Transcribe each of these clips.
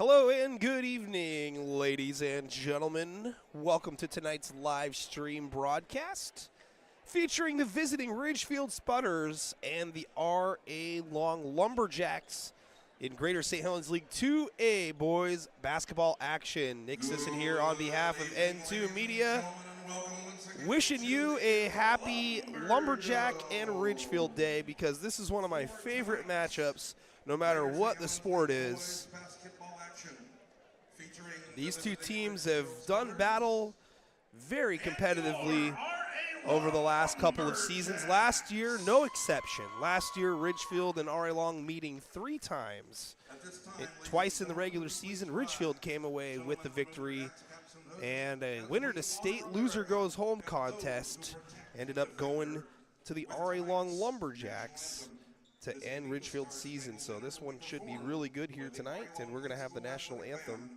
Hello and good evening, ladies and gentlemen. Welcome to tonight's live stream broadcast featuring the visiting Ridgefield Spudders and the R.A. Long Lumberjacks in Greater St. Helens League 2A boys basketball action. Nick Sisson here on behalf of N2 Media, wishing you a happy Lumberjack and Ridgefield Day, because this is one of my favorite matchups no matter what the sport is. These two teams have done battle very competitively over the last couple of seasons. Last year, no exception. Last year, Ridgefield and R.A. Long meeting 3 times. Twice in the regular season, Ridgefield came away with the victory, and a winner to state, loser goes home contest ended up going to the R.A. Long Lumberjacks to end Ridgefield's season. So this one should be really good here tonight, and we're going to have the national anthem.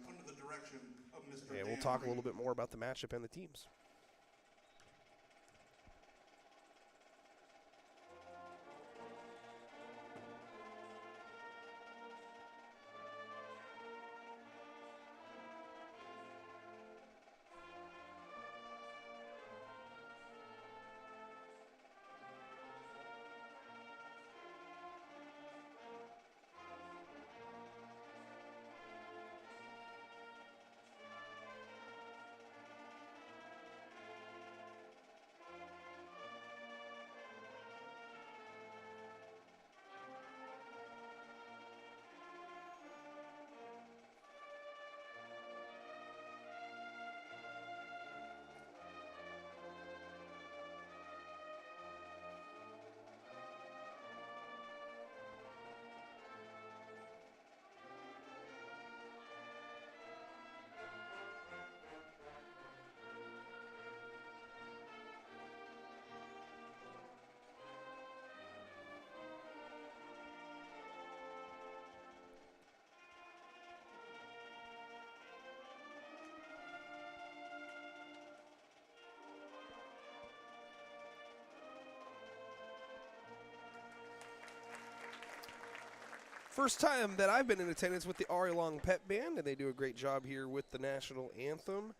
And we'll talk a little bit more about the matchup and the teams. First time that I've been in attendance with the R.A. Long Pep Band, and they do a great job here with the national anthem.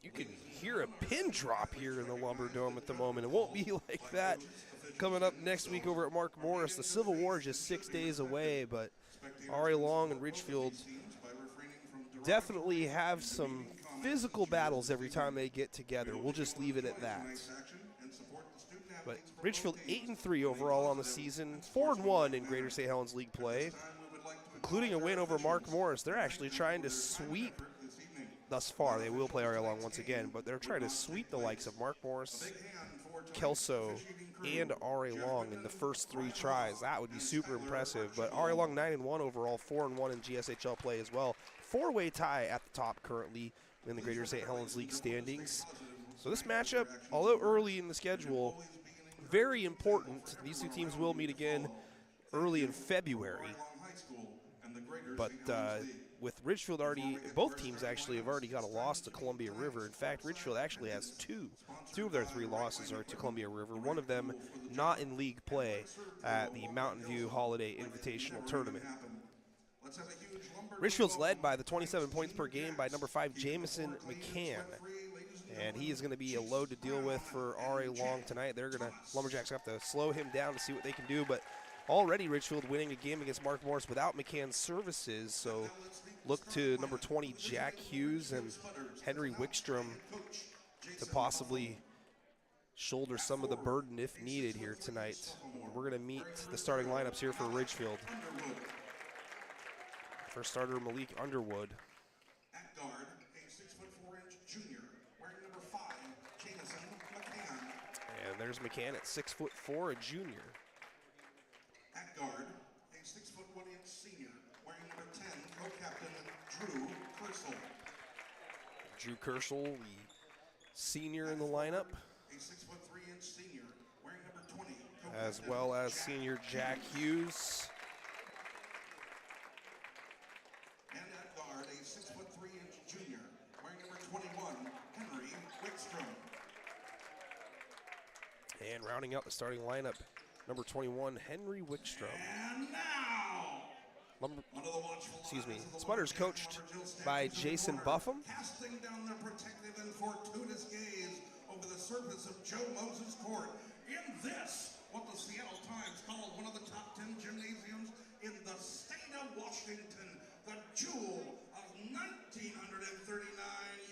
You can hear a pin drop here in the Lumber Dome at the moment. It won't be like that coming up next week over at Mark Morris. The Civil War is just 6 days away, but R.A. Long and Ridgefield definitely have some physical battles every time they get together. We'll just leave it at that. But Ridgefield 8-3 overall on the season, 4-1 in Greater St. Helens League play, including a win over Mark Morris. They're actually trying to sweep thus far. They will play R.A. Long once again, but they're trying to sweep the likes of Mark Morris, Kelso, and R.A. Long in the first 3 tries. That would be super impressive. But R.A. Long 9-1 overall, 4-1 in GSHL play as well. 4-way tie at the top currently in the Greater St. Helens League standings. So this matchup, although early in the schedule, very important. These two teams will meet again early in February. But with Ridgefield already, both teams actually have already got a loss to Columbia River. In fact, Ridgefield actually has 2. 2 of their 3 losses are to Columbia River. One of them not in league play at the Mountain View Holiday Invitational Tournament. Ridgefield's led by the 27 points per game by number 5, Jamison McCann. And he is going to be a load to deal with for R.A. Long tonight. Lumberjacks have to slow him down to see what they can do. But already Ridgefield winning a game against Mark Morris without McCann's services. So look to number 20, Jack Hughes, and Henry Wickstrom to possibly shoulder some of the burden if needed here tonight. We're going to meet the starting lineups here for Ridgefield. First starter, Malik Underwood. At guard, a 6'4" junior. And there's McCann at 6'4", a junior. At guard, a 6'1" senior, wearing number 10, co-captain Drew Kersel. Drew Kersel, the senior in the lineup. A 6'3" senior, wearing number 20, as well as senior Jack Hughes. And at guard, a 6'3" junior, wearing number 21, Henry Wickstrom. And rounding out the starting lineup, number 21, Henry Wickstrom. And now, Spudders coached by Jason Buffum. Casting down their protective and fortuitous gaze over the surface of Joe Moses Court. In this, what the Seattle Times called one of the top 10 gymnasiums in the state of Washington, the jewel of 1939,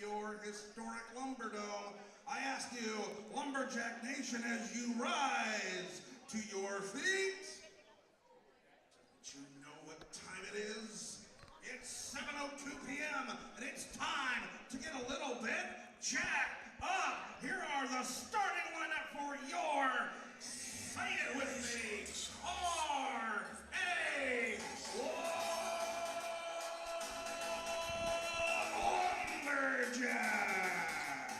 your historic Lumberdome. I ask you, Lumberjack Nation, as you rise to your feet, do you know what time it is? It's 7:02 p.m. and it's time to get a little bit jacked up. Here are the starting lineup for your, say it with me, R.A. Lumberjacks.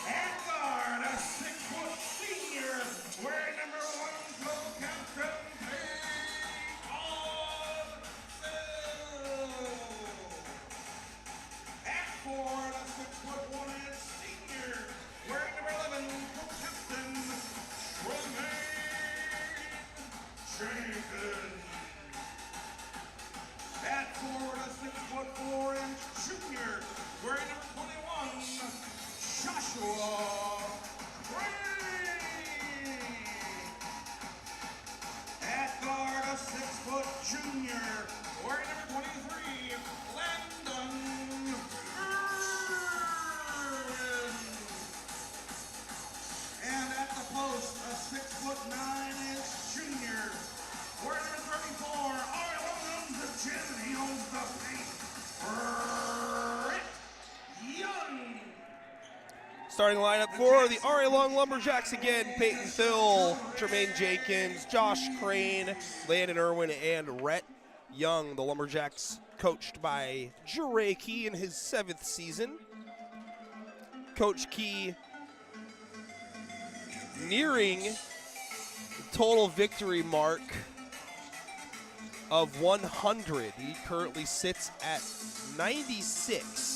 At guard, a 6-foot senior, wearing number 1 co-captain, at forward, a 6'1" senior, wearing number 11, co-captain, Jenkins. At forward, a 6'4" junior, wearing number 21, Joshua Crane. At guard, a 6-foot junior, wearing number 23, Landon Irwin. And at the post, a 6'9" junior, wearing number 34, Arlen owns the gym, he owns the paint, Brett Young. Starting lineup for the R.A. Long Lumberjacks again: Peyton Thill, Jermaine Jenkins, Josh Crane, Landon Irwin, and Rhett Young. The Lumberjacks coached by Jure Key in his 7th season. Coach Key nearing the total victory mark of 100. He currently sits at 96.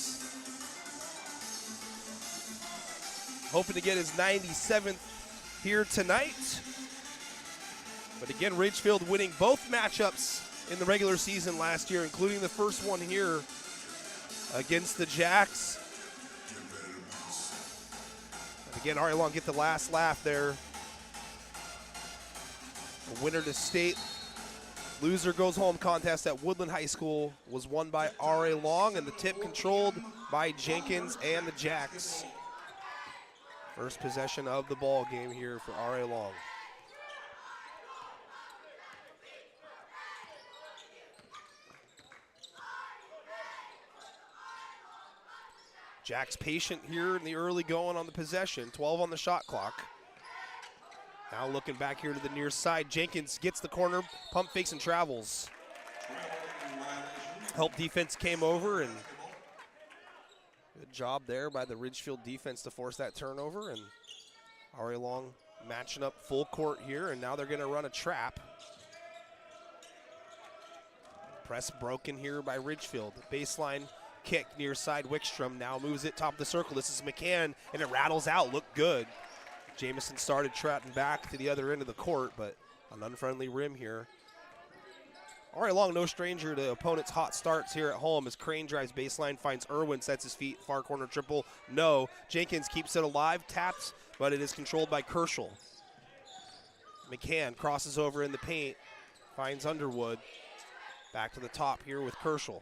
Hoping to get his 97th here tonight. But again, Ridgefield winning both matchups in the regular season last year, including the first one here against the Jacks. And again, R.A. Long get the last laugh there. A winner to state. Loser goes home contest at Woodland High School was won by R.A. Long, and the tip controlled by Jenkins and the Jacks. First possession of the ball game here for R.A. Long. Jacks patient here in the early going on the possession. 12 on the shot clock. Now looking back here to the near side. Jenkins gets the corner, pump fakes and travels. Help defense came over, and good job there by the Ridgefield defense to force that turnover. And R.A. Long matching up full court here, and now they're going to run a trap. Press broken here by Ridgefield. Baseline kick near side. Wickstrom now moves it top of the circle. This is McCann, and it rattles out. Looked good. Jamison started trotting back to the other end of the court, but an unfriendly rim here. R.A. Long, no stranger to opponents' hot starts here at home as Crane drives baseline, finds Irwin, sets his feet, far corner triple, no. Jenkins keeps it alive, taps, but it is controlled by Kerschel. McCann crosses over in the paint, finds Underwood. Back to the top here with Kerschel.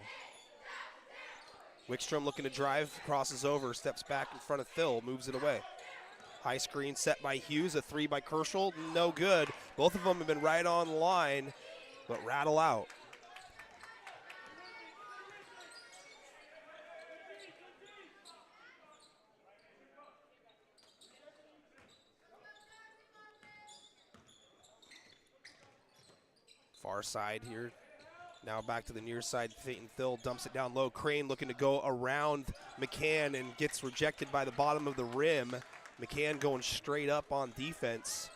Wickstrom looking to drive, crosses over, steps back in front of Thill, moves it away. High screen set by Hughes, a 3 by Kerschel, no good. Both of them have been right on line, but rattle out. Far side here. Now back to the near side. Peyton Thill dumps it down low. Crane looking to go around McCann and gets rejected by the bottom of the rim. McCann going straight up on defense.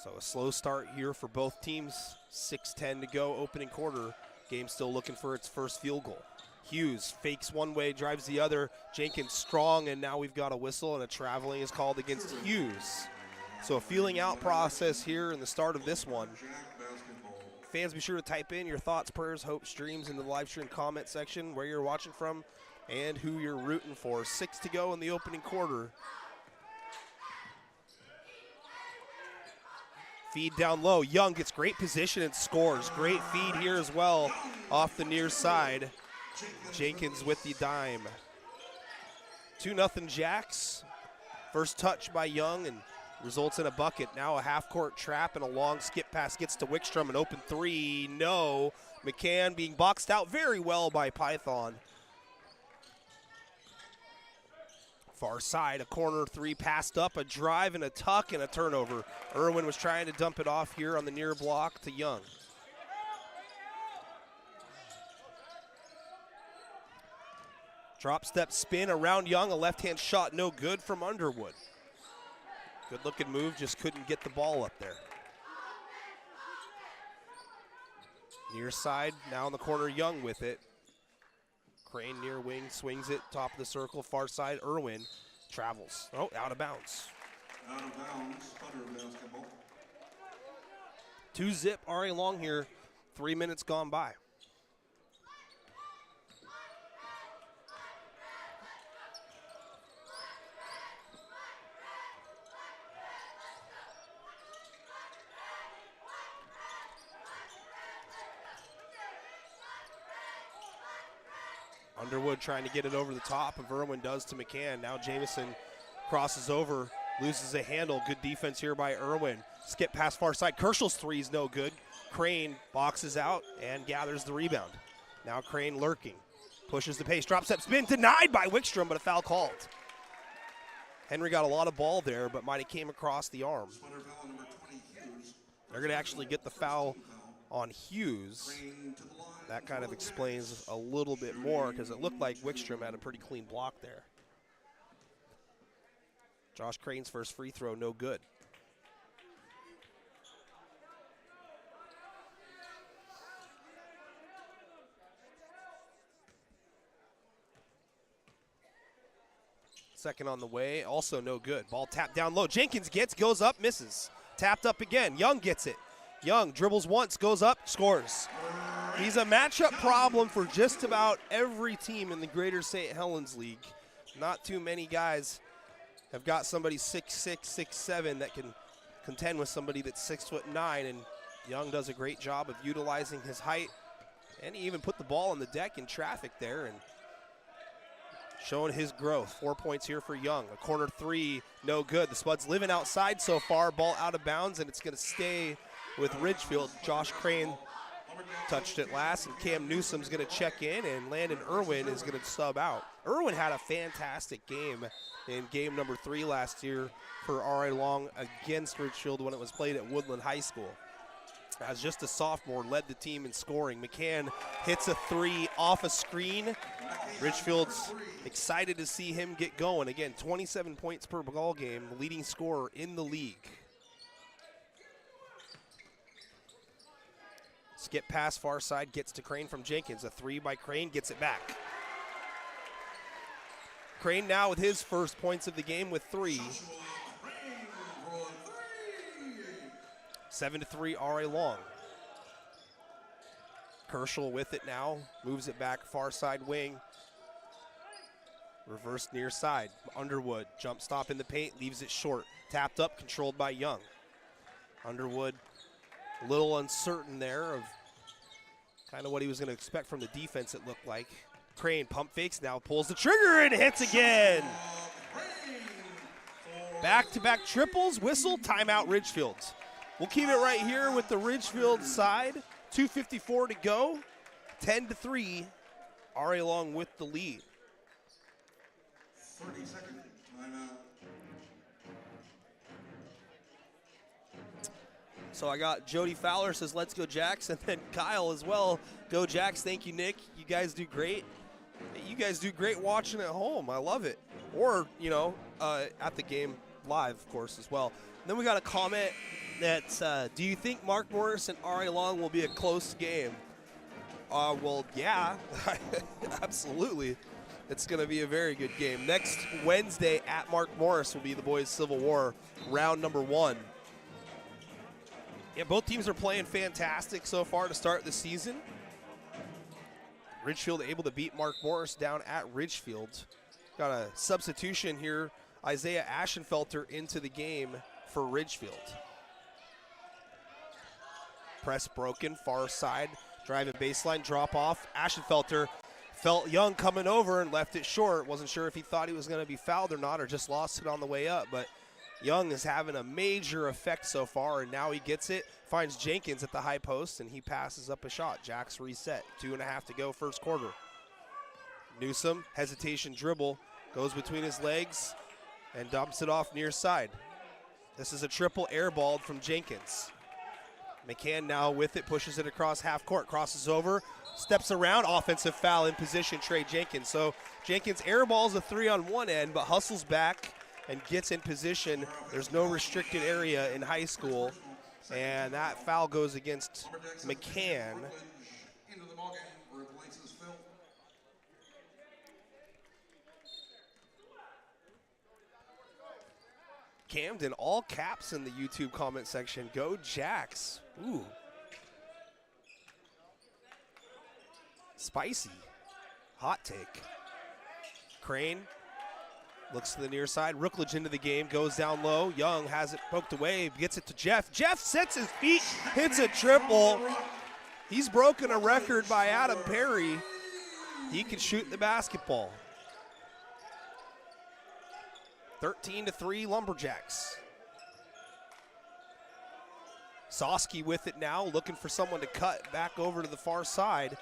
So a slow start here for both teams. 6:10 to go, opening quarter. Game still looking for its first field goal. Hughes fakes one way, drives the other. Jenkins strong, and now we've got a whistle, and a traveling is called against Hughes. So a feeling out process here in the start of this one. Fans, be sure to type in your thoughts, prayers, hopes, dreams in the live stream comment section, where you're watching from and who you're rooting for. 6 to go in the opening quarter. Feed down low. Young gets great position and scores. Great feed here as well off the near side. Jenkins with the dime. 2-0 Jacks. First touch by Young and results in a bucket. Now a half-court trap and a long skip pass gets to Wickstrom. An open three. No. McCann being boxed out very well by Python. Far side, a corner three passed up, a drive and a tuck and a turnover. Irwin was trying to dump it off here on the near block to Young. Drop step spin around Young, a left-hand shot, no good from Underwood. Good looking move, just couldn't get the ball up there. Near side, now in the corner, Young with it. Crane near wing, swings it, top of the circle, far side, Irwin travels. Oh, out of bounds. Out of bounds, Spudders basketball. 2-zip, RA Long here, 3 minutes gone by. Underwood trying to get it over the top of Irwin does to McCann. Now Jamison crosses over, loses a handle. Good defense here by Irwin. Skip past far side. Kerschel's three is no good. Crane boxes out and gathers the rebound. Now Crane lurking. Pushes the pace. Drop step spin denied by Wickstrom, but a foul called. Henry got a lot of ball there, but might have came across the arm. They're going to actually get the foul on Hughes. That kind of explains a little bit more because it looked like Wickstrom had a pretty clean block there. Josh Crane's first free throw, no good. Second on the way, also no good. Ball tapped down low. Jenkins gets, goes up, misses. Tapped up again. Young gets it. Young dribbles once, goes up, scores. He's a matchup problem for just about every team in the Greater St. Helens League. Not too many guys have got somebody 6'6", 6'7" that can contend with somebody that's 6'9", and Young does a great job of utilizing his height, and he even put the ball on the deck in traffic there and showing his growth. 4 points here for Young. A corner three, no good. The Spuds living outside so far. Ball out of bounds, and it's going to stay with Ridgefield. Josh Crane touched it last, and Cam Newsom's going to check in, and Landon Irwin is going to sub out. Irwin had a fantastic game in game number 3 last year for RA Long against Ridgefield when it was played at Woodland High School. As just a sophomore, led the team in scoring. McCann hits a three off a screen. Ridgefield's excited to see him get going. Again, 27 points per ball game, the leading scorer in the league. Skip pass far side, gets to Crane from Jenkins. A three by Crane, gets it back. Crane now with his first points of the game with 3. 7-3 RA Long. Kerschel with it now, moves it back far side wing. Reverse near side. Underwood, jump stop in the paint, leaves it short. Tapped up, controlled by Young. Underwood a little uncertain there of kind of what he was going to expect from the defense, it looked like. Crane pump fakes, now pulls the trigger and hits again. Back-to-back triples, whistle, timeout Ridgefield. We'll keep it right here with the Ridgefield side. 2:54 to go. 10-3. RA Long with the lead. 30 seconds, timeout. So I got Jody Fowler says, let's go Jacks, and then Kyle as well. Go Jacks. Thank you, Nick. You guys do great. You guys do great watching at home. I love it. Or, you know, at the game live, of course, as well. And then we got a comment that, do you think Mark Morris and RA Long will be a close game? Well, yeah, absolutely. It's going to be a very good game. Next Wednesday at Mark Morris will be the boys' Civil War, round number 1. Yeah, both teams are playing fantastic so far to start the season. Ridgefield able to beat Mark Morris down at Ridgefield. Got a substitution here. Isaiah Ashenfelter into the game for Ridgefield. Press broken, far side, driving baseline, drop off. Ashenfelter felt Young coming over and left it short. Wasn't sure if he thought he was going to be fouled or not, or just lost it on the way up. But Young is having a major effect so far, and now he gets it, finds Jenkins at the high post, and he passes up a shot. Jacks reset. 2.5 to go first quarter. Newsom, hesitation dribble, goes between his legs and dumps it off near side. This is a triple airballed from Jenkins. McCann now with it, pushes it across half court, crosses over, steps around, offensive foul in position, Trey Jenkins. So Jenkins airballs a 3 on one end, but hustles back and gets in position. There's no restricted area in high school, and that foul goes against McCann. Camden, all caps in the YouTube comment section. Go Jacks. Ooh. Spicy. Hot take. Crane looks to the near side. Rookledge into the game, goes down low. Young has it poked away, gets it to Jeff. Jeff sets his feet, hits a triple. He's broken a record by Adam Perry. He can shoot the basketball. 13-3 Lumberjacks. Soski with it now, looking for someone to cut back over to the far side.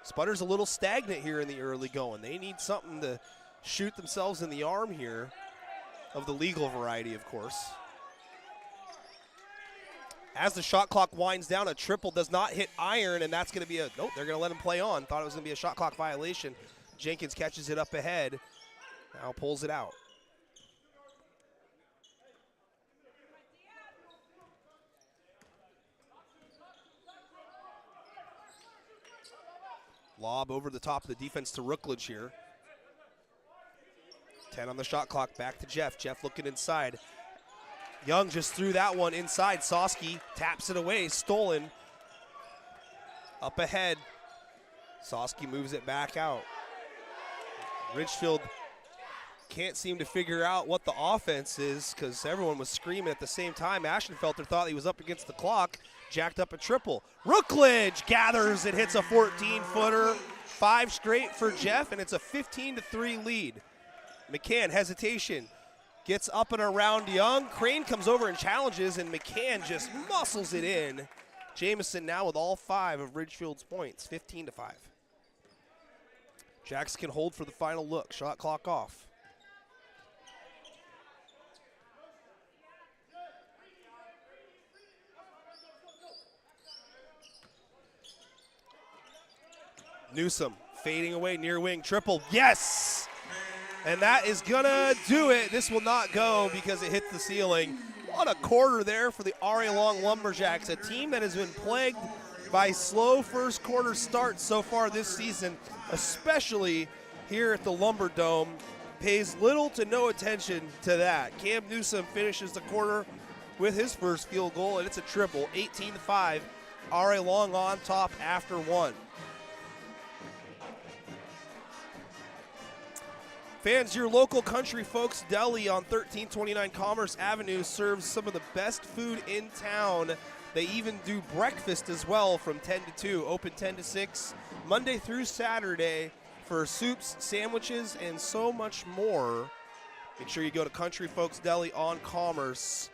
Spudders a little stagnant here in the early going. They need something to shoot themselves in the arm here, of the legal variety, of course. As the shot clock winds down, a triple does not hit iron, and that's going to be a, nope, they're going to let him play on. Thought it was going to be a shot clock violation. Jenkins catches it up ahead, now pulls it out. Lob over the top of the defense to Rookledge here. 10 on the shot clock, back to Jeff. Jeff looking inside. Young just threw that one inside. Soski taps it away, stolen. Up ahead. Soski moves it back out. Ridgefield can't seem to figure out what the offense is because everyone was screaming at the same time. Ashenfelter thought he was up against the clock. Jacked up a triple. Rookledge gathers and hits a 14-footer. 5 straight for Jeff, and it's a 15-3 lead. McCann, hesitation, gets up and around Young. Crane comes over and challenges, and McCann just muscles it in. Jamison now with all 5 of Ridgefield's points, 15-5. Jacks can hold for the final look. Shot clock off. Newsom fading away, near wing, triple, yes! And that is gonna do it. This will not go because it hit the ceiling. What a quarter there for the R.A. Long Lumberjacks, a team that has been plagued by slow first quarter starts so far this season, especially here at the Lumber Dome. Pays little to no attention to that. Cam Newsom finishes the quarter with his first field goal, and it's a triple, 18-5. R.A. Long on top after 1. Fans, your local Country Folks Deli on 1329 Commerce Avenue serves some of the best food in town. They even do breakfast as well from 10 to 2, open 10 to 6, Monday through Saturday for soups, sandwiches, and so much more. Make sure you go to Country Folks Deli on Commerce,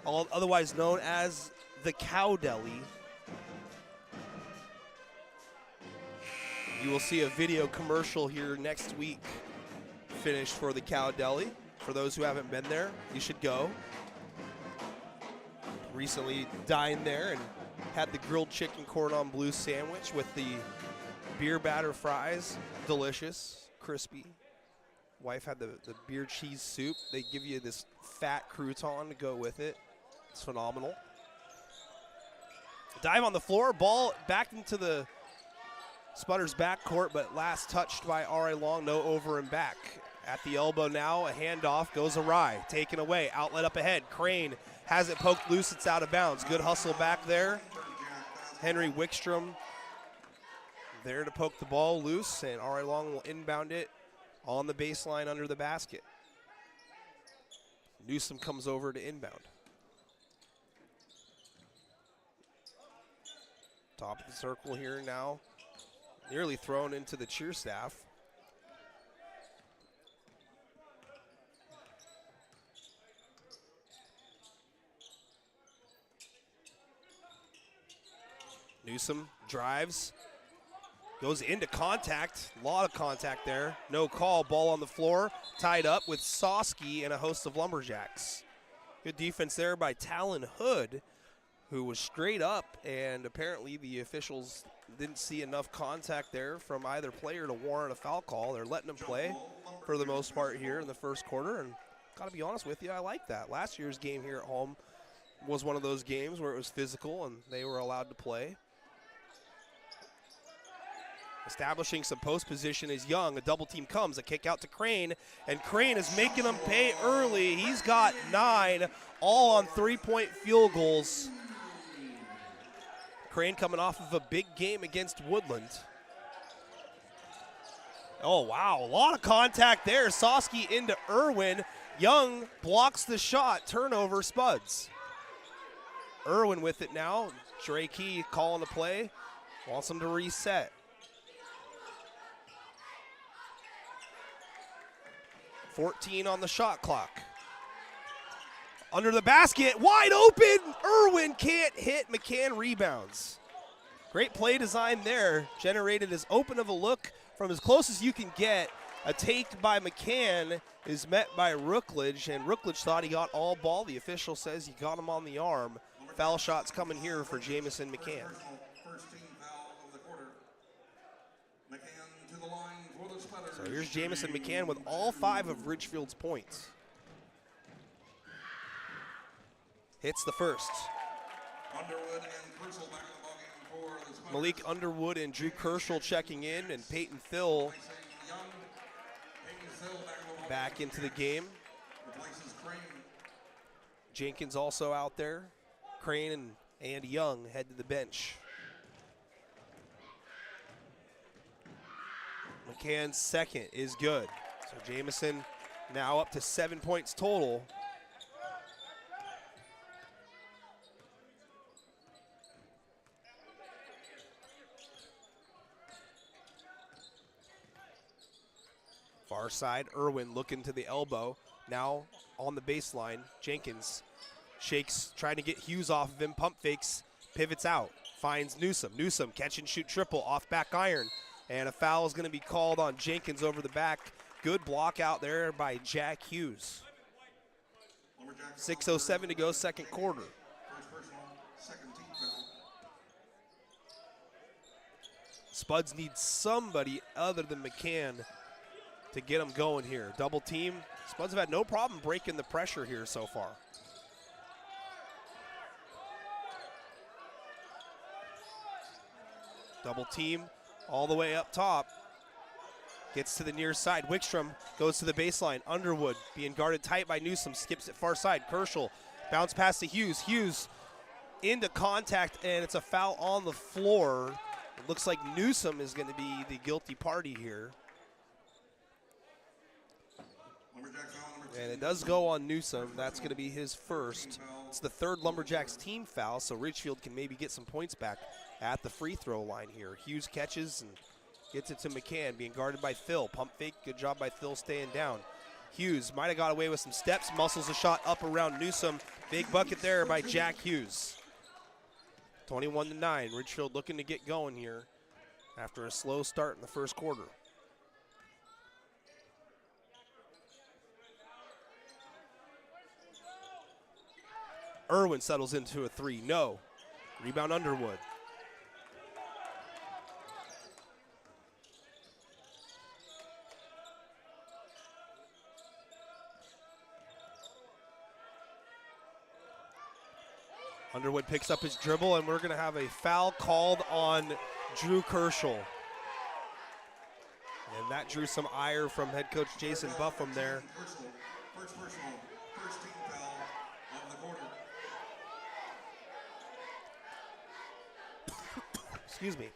otherwise known as the Cow Deli. You will see a video commercial here next week finished for the Cow Deli. For those who haven't been there, you should go. Recently dined there and had the grilled chicken cordon bleu sandwich with the beer batter fries. Delicious, crispy. Wife had the beer cheese soup. They give you this fat crouton to go with it. It's phenomenal. Dive on the floor, ball back into the Spudders backcourt, but last touched by R.A. Long, no over and back. At the elbow now, a handoff goes awry, taken away, outlet up ahead. Crane has it poked loose, it's out of bounds. Good hustle back there. Henry Wickstrom there to poke the ball loose, and R.A. Long will inbound it on the baseline under the basket. Newsom comes over to inbound. Top of the circle here now. Nearly thrown into the cheer staff. Newsom drives, goes into contact, a lot of contact there. No call, ball on the floor, tied up with Soski and a host of Lumberjacks. Good defense there by Talon Hood, who was straight up, and apparently the officials didn't see enough contact there from either player to warrant a foul call. They're letting him play for the most part here in the first quarter, and gotta be honest with you, I like that. Last year's game here at home was one of those games where it was physical and they were allowed to play. Establishing some post position is Young. A double team comes, a kick out to Crane, and Crane is making them pay early. He's got 9, all on 3-point field goals. Crane coming off of a big game against Woodland. Oh, wow, a lot of contact there. Soski into Irwin. Young blocks the shot. Turnover, Spuds. Irwin with it now. Trey Key calling the play. Wants him to reset. 14 on the shot clock. Under the basket, wide open. Irwin can't hit. McCann rebounds. Great play design there. Generated as open of a look from as close as you can get. A take by McCann is met by Rookledge, and Rookledge thought he got all ball. The official says he got him on the arm. Foul shots coming here for Jamison McCann. First team foul of the quarter. McCann to the line for the Spudders. So here's Jamison McCann with all 5 of Ridgefield's points. Hits the first. Underwood and Purcell back in the ballgame for the Spudders. Malik Underwood and Drew Kerschel checking in, and Peyton Thill back into the game. Replaces Crane. Jenkins also out there. Crane and Young head to the bench. McCann's second is good. So Jamison now up to 7 points total. Far side, Irwin looking to the elbow. Now on the baseline, Jenkins shakes, trying to get Hughes off of him, pump fakes, pivots out, finds Newsom. Newsom catch and shoot triple off back iron. And a foul is going to be called on Jenkins over the back. Good block out there by Jack Hughes. 6:07 to go, second quarter. First personal, second team foul. Spuds need somebody other than McCann to get them going here. Double team. Spuds have had no problem breaking the pressure here so far. Double team all the way up top. Gets to the near side. Wickstrom goes to the baseline. Underwood being guarded tight by Newsom. Skips it far side. Kerschel bounce pass to Hughes. Hughes into contact, and it's a foul on the floor. It looks like Newsom is going to be the guilty party here. And it does go on Newsom. That's going to be his first. It's the third Lumberjacks team foul, so Ridgefield can maybe get some points back at the free throw line here. Hughes catches and gets it to McCann, being guarded by Phil. Pump fake, good job by Phil staying down. Hughes might have got away with some steps, muscles a shot up around Newsom. Big bucket there by Jack Hughes. 21-9, Ridgefield looking to get going here after a slow start in the first quarter. Irwin settles into a 3, no. Rebound Underwood. Underwood picks up his dribble, and we're going to have a foul called on Drew Kerschel. And that drew some ire from head coach Jason Buffum there. First personal, first team foul of the quarter. Excuse me.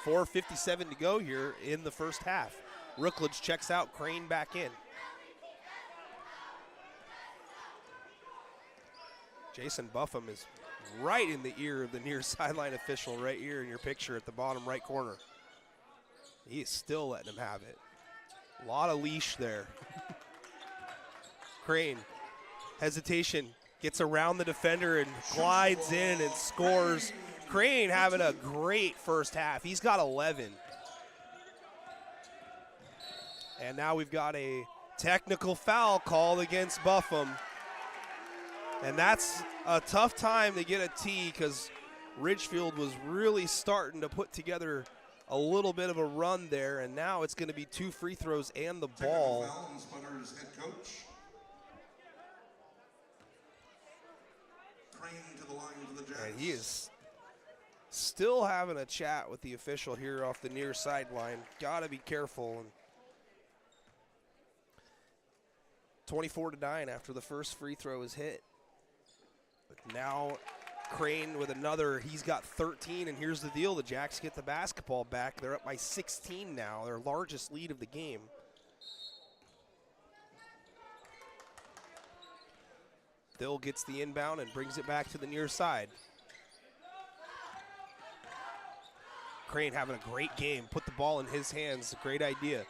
4:57 to go here in the first half. Rookledge checks out, Crane back in. Jason Buffum is right in the ear of the near sideline official right here in your picture at the bottom right corner. He is still letting him have it. A lot of leash there. Crane, hesitation, gets around the defender and glides in and scores. Crane having a great first half. He's got 11. And now we've got a technical foul called against Buffum. And that's a tough time to get a tee because Ridgefield was really starting to put together a little bit of a run there, and now it's going to be 2 free throws and the ball. Foul on Spudders head coach. Crane to the line to the Jacks. And he is still having a chat with the official here off the near sideline. Got to be careful. And 24-9 after the first free throw is hit. But now Crane with another. He's got 13, and here's the deal. The Jacks get the basketball back. They're up by 16 now, their largest lead of the game. Thill gets the inbound and brings it back to the near side. Crane having a great game. Put the ball in his hands. A great idea.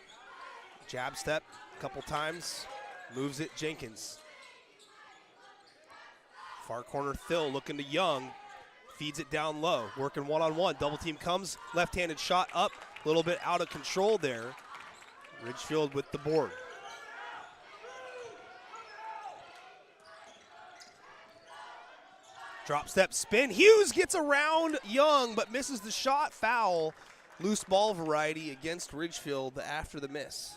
Jab step a couple times. Moves it, Jenkins. Far corner, Thill looking to Young. Feeds it down low. Working one-on-one. Double team comes. Left-handed shot up. A little bit out of control there. Ridgefield with the board. Drop step spin. Hughes gets around Young but misses the shot. Foul. Loose ball variety against Ridgefield after the miss.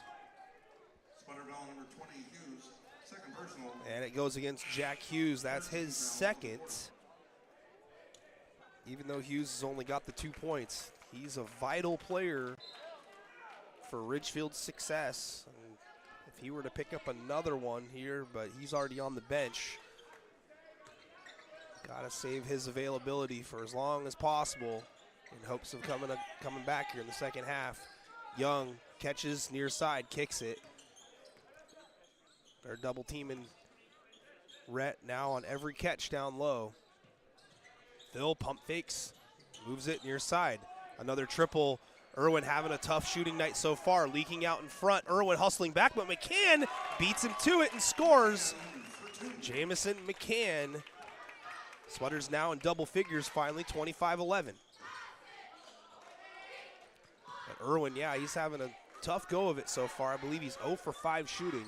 Sputter ball number 20, Hughes. Second personal. And it goes against Jack Hughes. That's his second. Even though Hughes has only got the 2 points, he's a vital player for Ridgefield's success. And if he were to pick up another one here, but he's already on the bench, got to save his availability for as long as possible in hopes of coming back here in the second half. Young catches near side, kicks it. They're double teaming Rhett now on every catch down low. Thill pump fakes, moves it near side. Another triple. Irwin having a tough shooting night so far, leaking out in front. Irwin hustling back, but McCann beats him to it and scores. Jamison McCann. Spudders now in double figures finally, 25-11. And Irwin, yeah, he's having a tough go of it so far. I believe he's 0 for 5 shooting.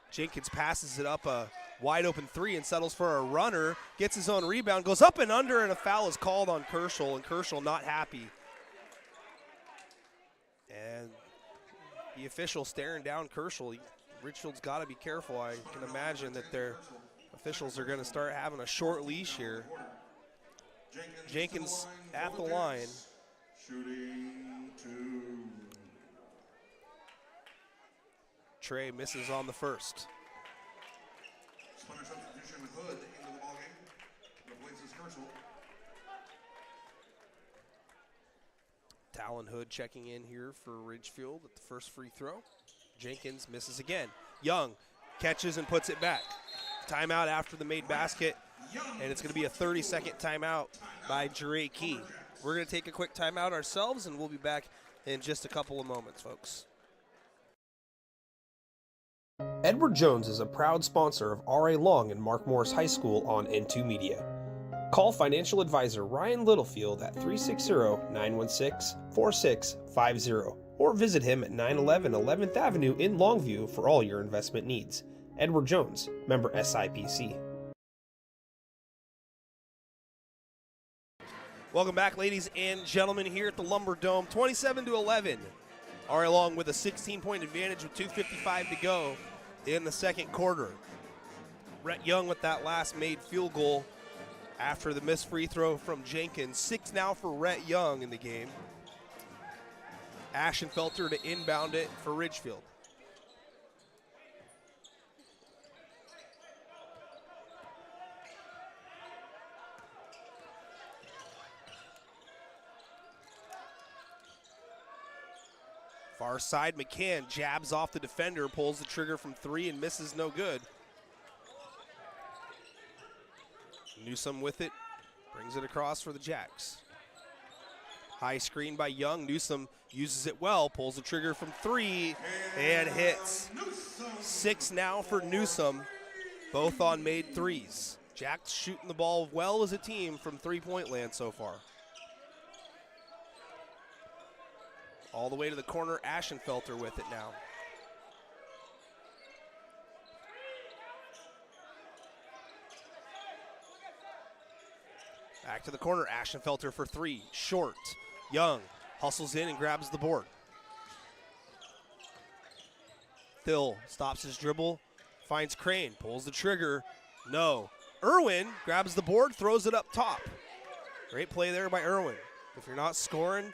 Jenkins passes it up a wide open 3 and settles for a runner. Gets his own rebound, goes up and under, and a foul is called on Kerschel, and Kerschel not happy. And the official staring down Kerschel. Ridgefield's got to be careful. I can imagine that their officials are going to start having a short leash here. Jenkins at the line. Shooting 2. Trey misses on the first. Sputter substitution Hood into the ballgame. Replaces Kerschel. Talon Hood checking in here for Ridgefield at the first free throw. Jenkins misses again. Young catches and puts it back. Timeout after the made basket, and it's going to be a 30-second timeout by Jure Key. We're going to take a quick timeout ourselves, and we'll be back in just a couple of moments, folks. Edward Jones is a proud sponsor of R.A. Long and Mark Morris High School on N2 Media. Call financial advisor Ryan Littlefield at 360-916-4650 or visit him at 911 11th Avenue in Longview for all your investment needs. Edward Jones, member SIPC. Welcome back, ladies and gentlemen, here at the Lumberdome, 27-11. R.A. Long with a 16-point advantage with 2:55 to go in the second quarter. Rhett Young with that last made field goal after the missed free throw from Jenkins. 6 now for Rhett Young in the game. Ashenfelter to inbound it for Ridgefield. Far side, McCann jabs off the defender, pulls the trigger from 3 and misses, no good. Newsome with it, brings it across for the Jacks. High screen by Young. Newsome uses it well, pulls the trigger from 3 and hits. 6 now for Newsome, both on made threes. Jacks shooting the ball well as a team from three-point land so far. All the way to the corner, Ashenfelter with it now. Back to the corner, Ashenfelter for 3, short. Young hustles in and grabs the board. Thill stops his dribble, finds Crane, pulls the trigger, no. Irwin grabs the board, throws it up top. Great play there by Irwin. If you're not scoring,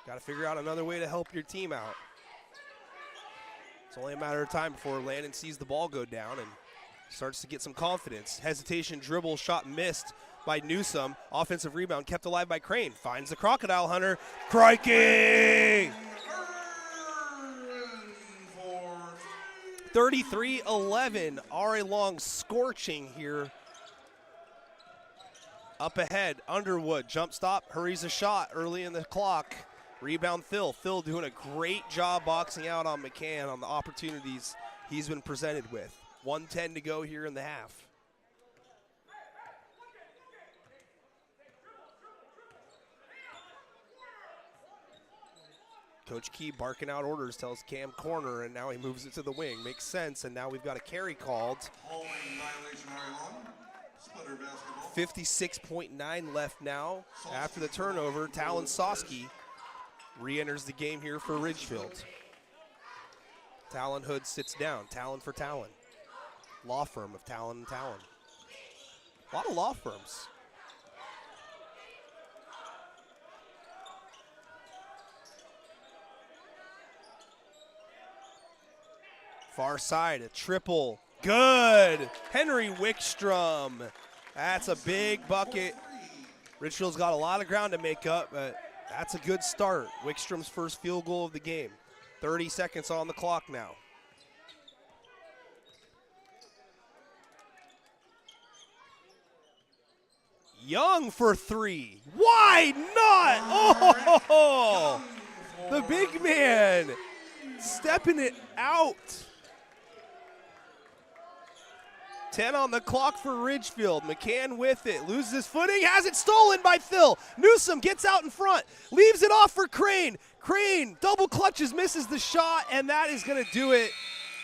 got to figure out another way to help your team out. It's only a matter of time before Landon sees the ball go down and starts to get some confidence. Hesitation, dribble, shot missed by Newsome. Offensive rebound kept alive by Crane. Finds the Crocodile Hunter. Crikey! 33-11. R.A. Long scorching here. Up ahead, Underwood, jump stop, hurries a shot early in the clock. Rebound Phil. Phil doing a great job boxing out on McCann on the opportunities he's been presented with. 1:10 to go here in the half. Coach Key barking out orders, tells Cam corner, and now he moves it to the wing. Makes sense, and now we've got a carry called. 56.9 left now after the turnover. Talon Soski re-enters the game here for Ridgefield. Talon Hood sits down. Talon for Talon. Law firm of Talon and Talon. A lot of law firms. Far side, a triple. Good. Henry Wickstrom. That's a big bucket. Ridgefield's got a lot of ground to make up, but that's a good start. Wickstrom's first field goal of the game. 30 seconds on the clock now. Young for 3. Why not? Oh, the big man stepping it out. 10 on the clock for Ridgefield. McCann with it. Loses his footing. Has it stolen by Phil. Newsome gets out in front. Leaves it off for Crane. Crane double clutches, misses the shot, and that is going to do it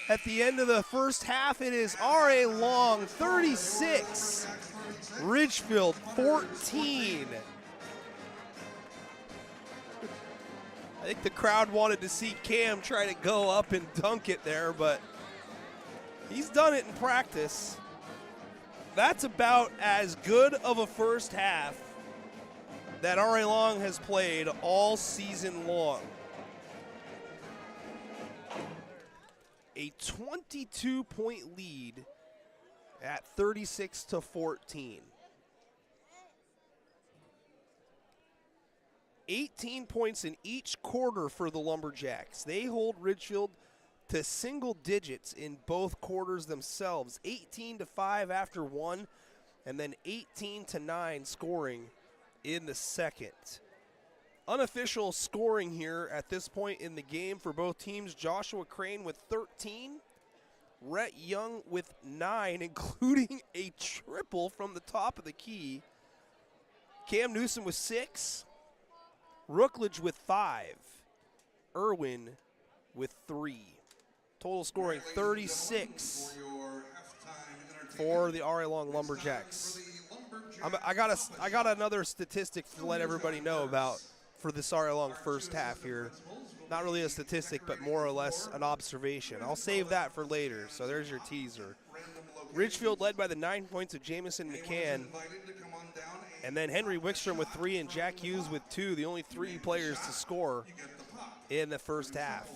at the end of the first half. It is R.A. Long 36. Ridgefield 14. I think the crowd wanted to see Cam try to go up and dunk it there, but he's done it in practice. That's about as good of a first half that R.A. Long has played all season long. A 22-point lead at 36-14. 18 points in each quarter for the Lumberjacks. They hold Ridgefield to single digits in both quarters themselves. 18-5 after one, and then 18-9 scoring in the second. Unofficial scoring here at this point in the game for both teams. Joshua Crane with 13. Rhett Young with 9, including a triple from the top of the key. Cam Newsom with 6. Rookledge with 5. Irwin with 3. Total scoring 36 for the R.A. Long Lumberjacks. I got another statistic to let everybody know about for this R.A. Long first half here. Not really a statistic, but more or less an observation. I'll save that for later, so there's your teaser. Ridgefield led by the 9 points of Jamison McCann, and then Henry Wickstrom with 3 and Jack Hughes with 2, the only 3 players to score in the first half.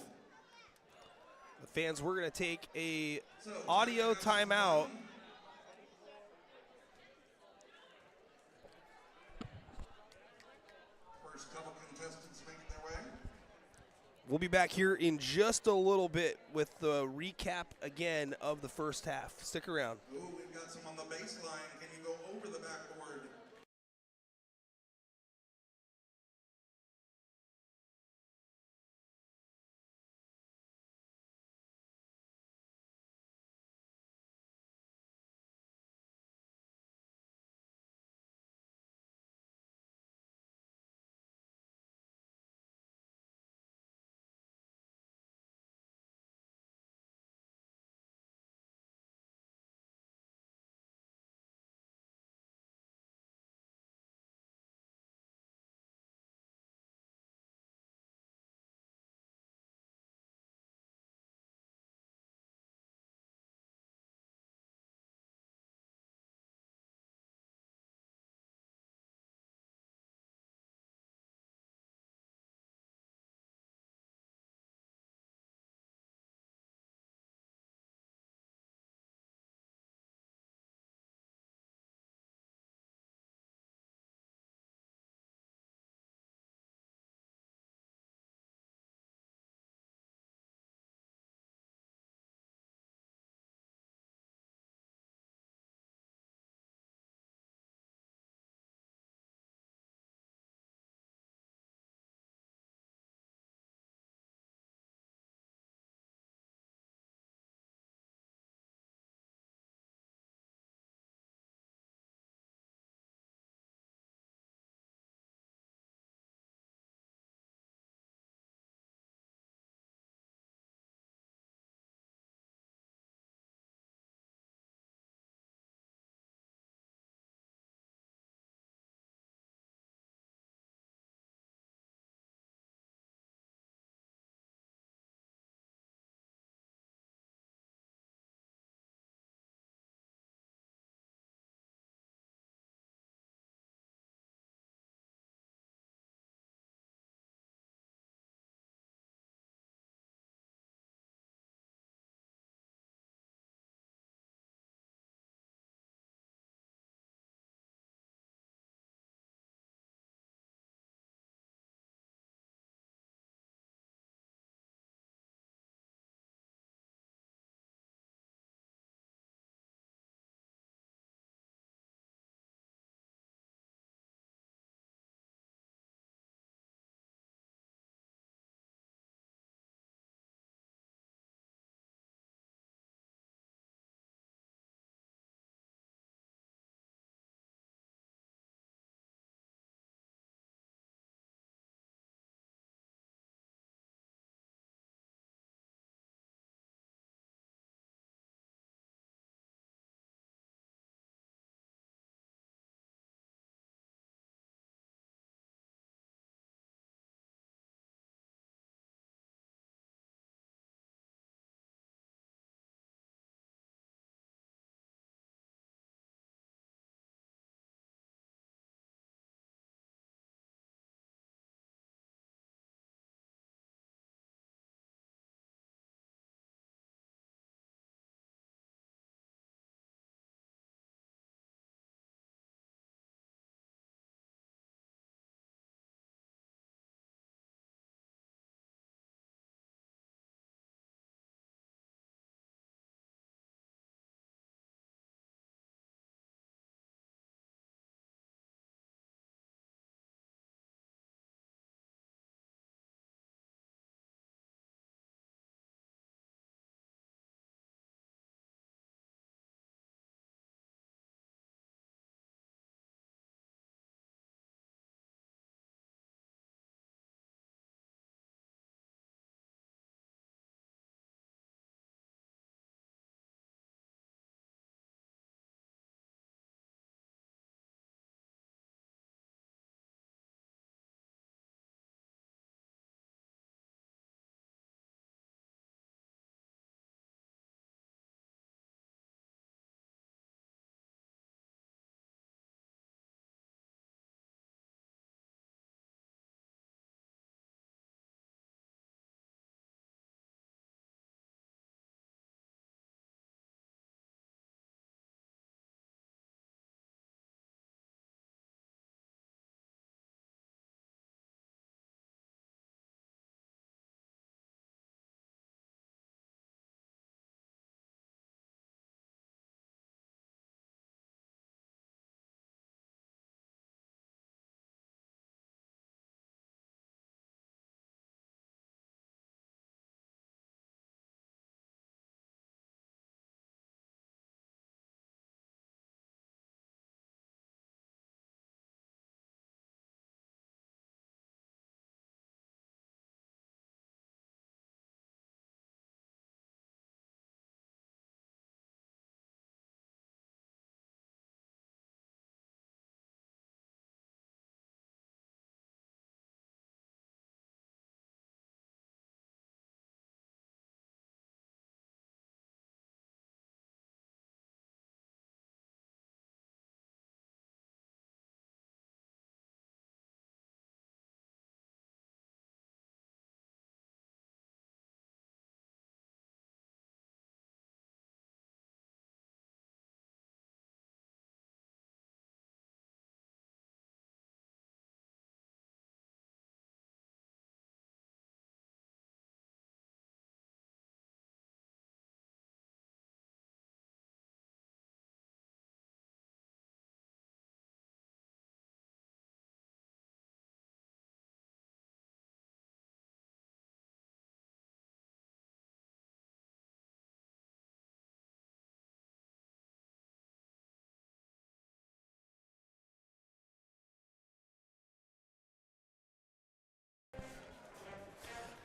The fans, we're going to take a audio timeout. First couple contestants making their way. We'll be back here in just a little bit with the recap again of the first half. Stick around. Ooh, we've got some on the baseline. Can you go over the backboard?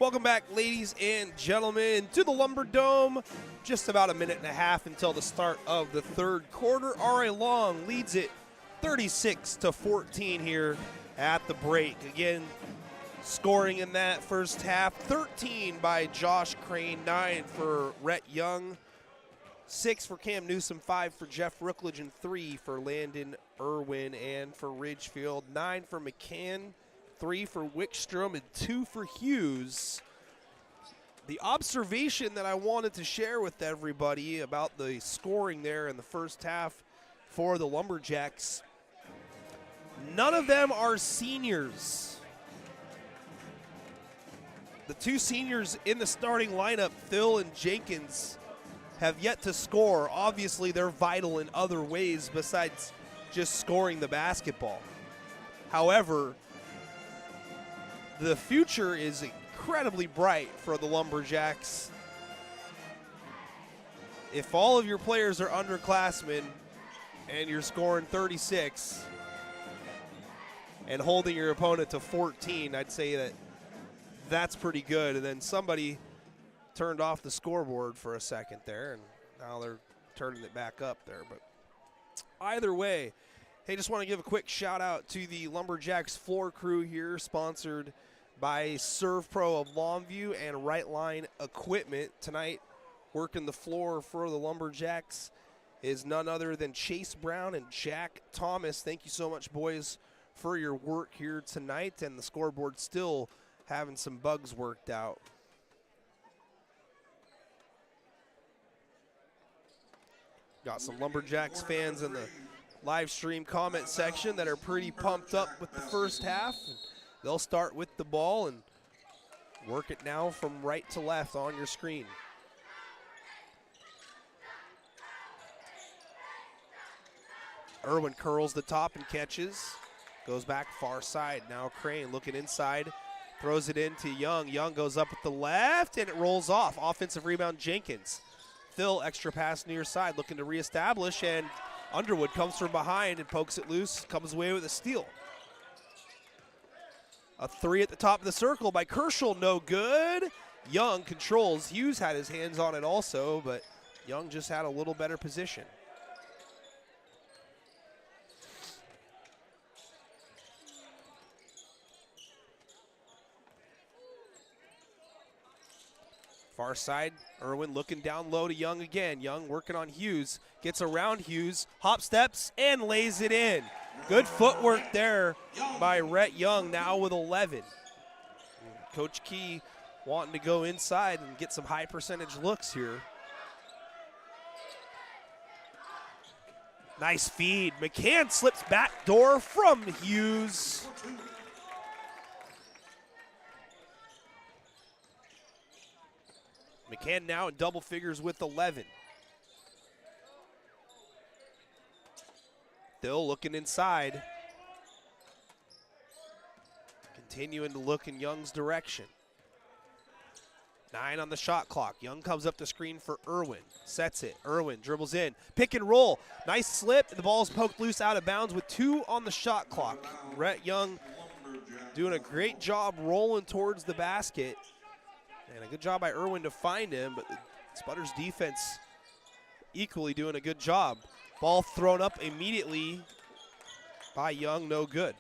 Welcome back, ladies and gentlemen, to the Lumberdome. Just about a minute and a half until the start of the third quarter. RA Long leads it 36-14 here at the break. Again, scoring in that first half, 13 by Josh Crane, 9 for Rhett Young, 6 for Cam Newsom, 5 for Jeff Rookledge, and 3 for Landon Irwin. And for Ridgefield, 9 for McCann, 3 for Wickstrom, and 2 for Hughes. The observation that I wanted to share with everybody about the scoring there in the first half for the Lumberjacks, none of them are seniors. The 2 seniors in the starting lineup, Phil and Jenkins, have yet to score. Obviously, they're vital in other ways besides just scoring the basketball. However, the future is incredibly bright for the Lumberjacks. If all of your players are underclassmen and you're scoring 36 and holding your opponent to 14, I'd say that that's pretty good. And then somebody turned off the scoreboard for a second there, and now they're turning it back up there. But either way, hey, just want to give a quick shout out to the Lumberjacks floor crew here, sponsored by Serve Pro of Longview and Right Line Equipment. Tonight, working the floor for the Lumberjacks is none other than Chase Brown and Jack Thomas. Thank you so much, boys, for your work here tonight, and the scoreboard still having some bugs worked out. Got some Lumberjacks fans in the live stream comment section that are pretty pumped up with the first half. They'll start with the ball and work it now from right to left on your screen. Irwin curls the top and catches. Goes back far side. Now Crane looking inside. Throws it into Young. Young goes up with the left, and it rolls off. Offensive rebound, Jenkins. Phil, extra pass near side, looking to reestablish, and Underwood comes from behind and pokes it loose, comes away with a steal. A 3 at the top of the circle by Kershaw, no good. Young controls. Hughes had his hands on it also, but Young just had a little better position. Far side, Irwin looking down low to Young again. Young working on Hughes, gets around Hughes, hop steps, and lays it in. Good footwork there by Rhett Young, now with 11. Coach Key wanting to go inside and get some high percentage looks here. Nice feed. McCann slips back door from Hughes. McCann now in double figures with 11. Still looking inside. Continuing to look in Young's direction. 9 on the shot clock. Young comes up the screen for Irwin. Sets it. Irwin dribbles in. Pick and roll. Nice slip. The ball's poked loose out of bounds with 2 on the shot clock. Rhett Young doing a great job rolling towards the basket. And a good job by Irwin to find him, but the Spudders defense equally doing a good job. Ball thrown up immediately by Young, no good.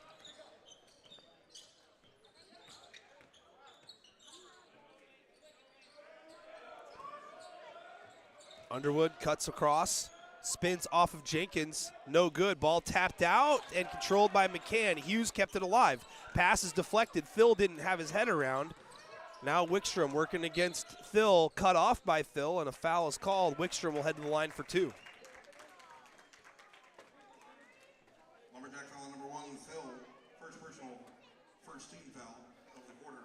Underwood cuts across, spins off of Jenkins, no good. Ball tapped out and controlled by McCann. Hughes kept it alive. Pass is deflected. Phil didn't have his head around. Now Wickstrom working against Phil, cut off by Phil, and a foul is called. Wickstrom will head to the line for 2. Lumberjack foul number 1, Phil. First personal, first team foul of the quarter.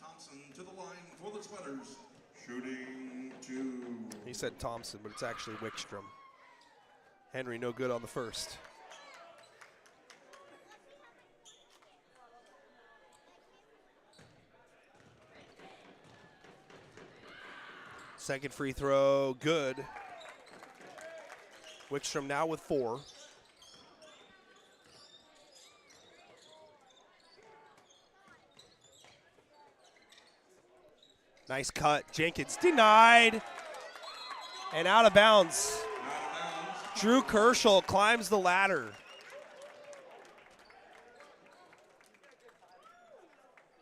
Thompson to the line for the Spudders. Shooting 2. He said Thompson, but it's actually Wickstrom. Henry no good on the first. Second free throw, good. Wickstrom now with 4. Nice cut. Jenkins denied. And out of bounds. Drew Kerschel climbs the ladder.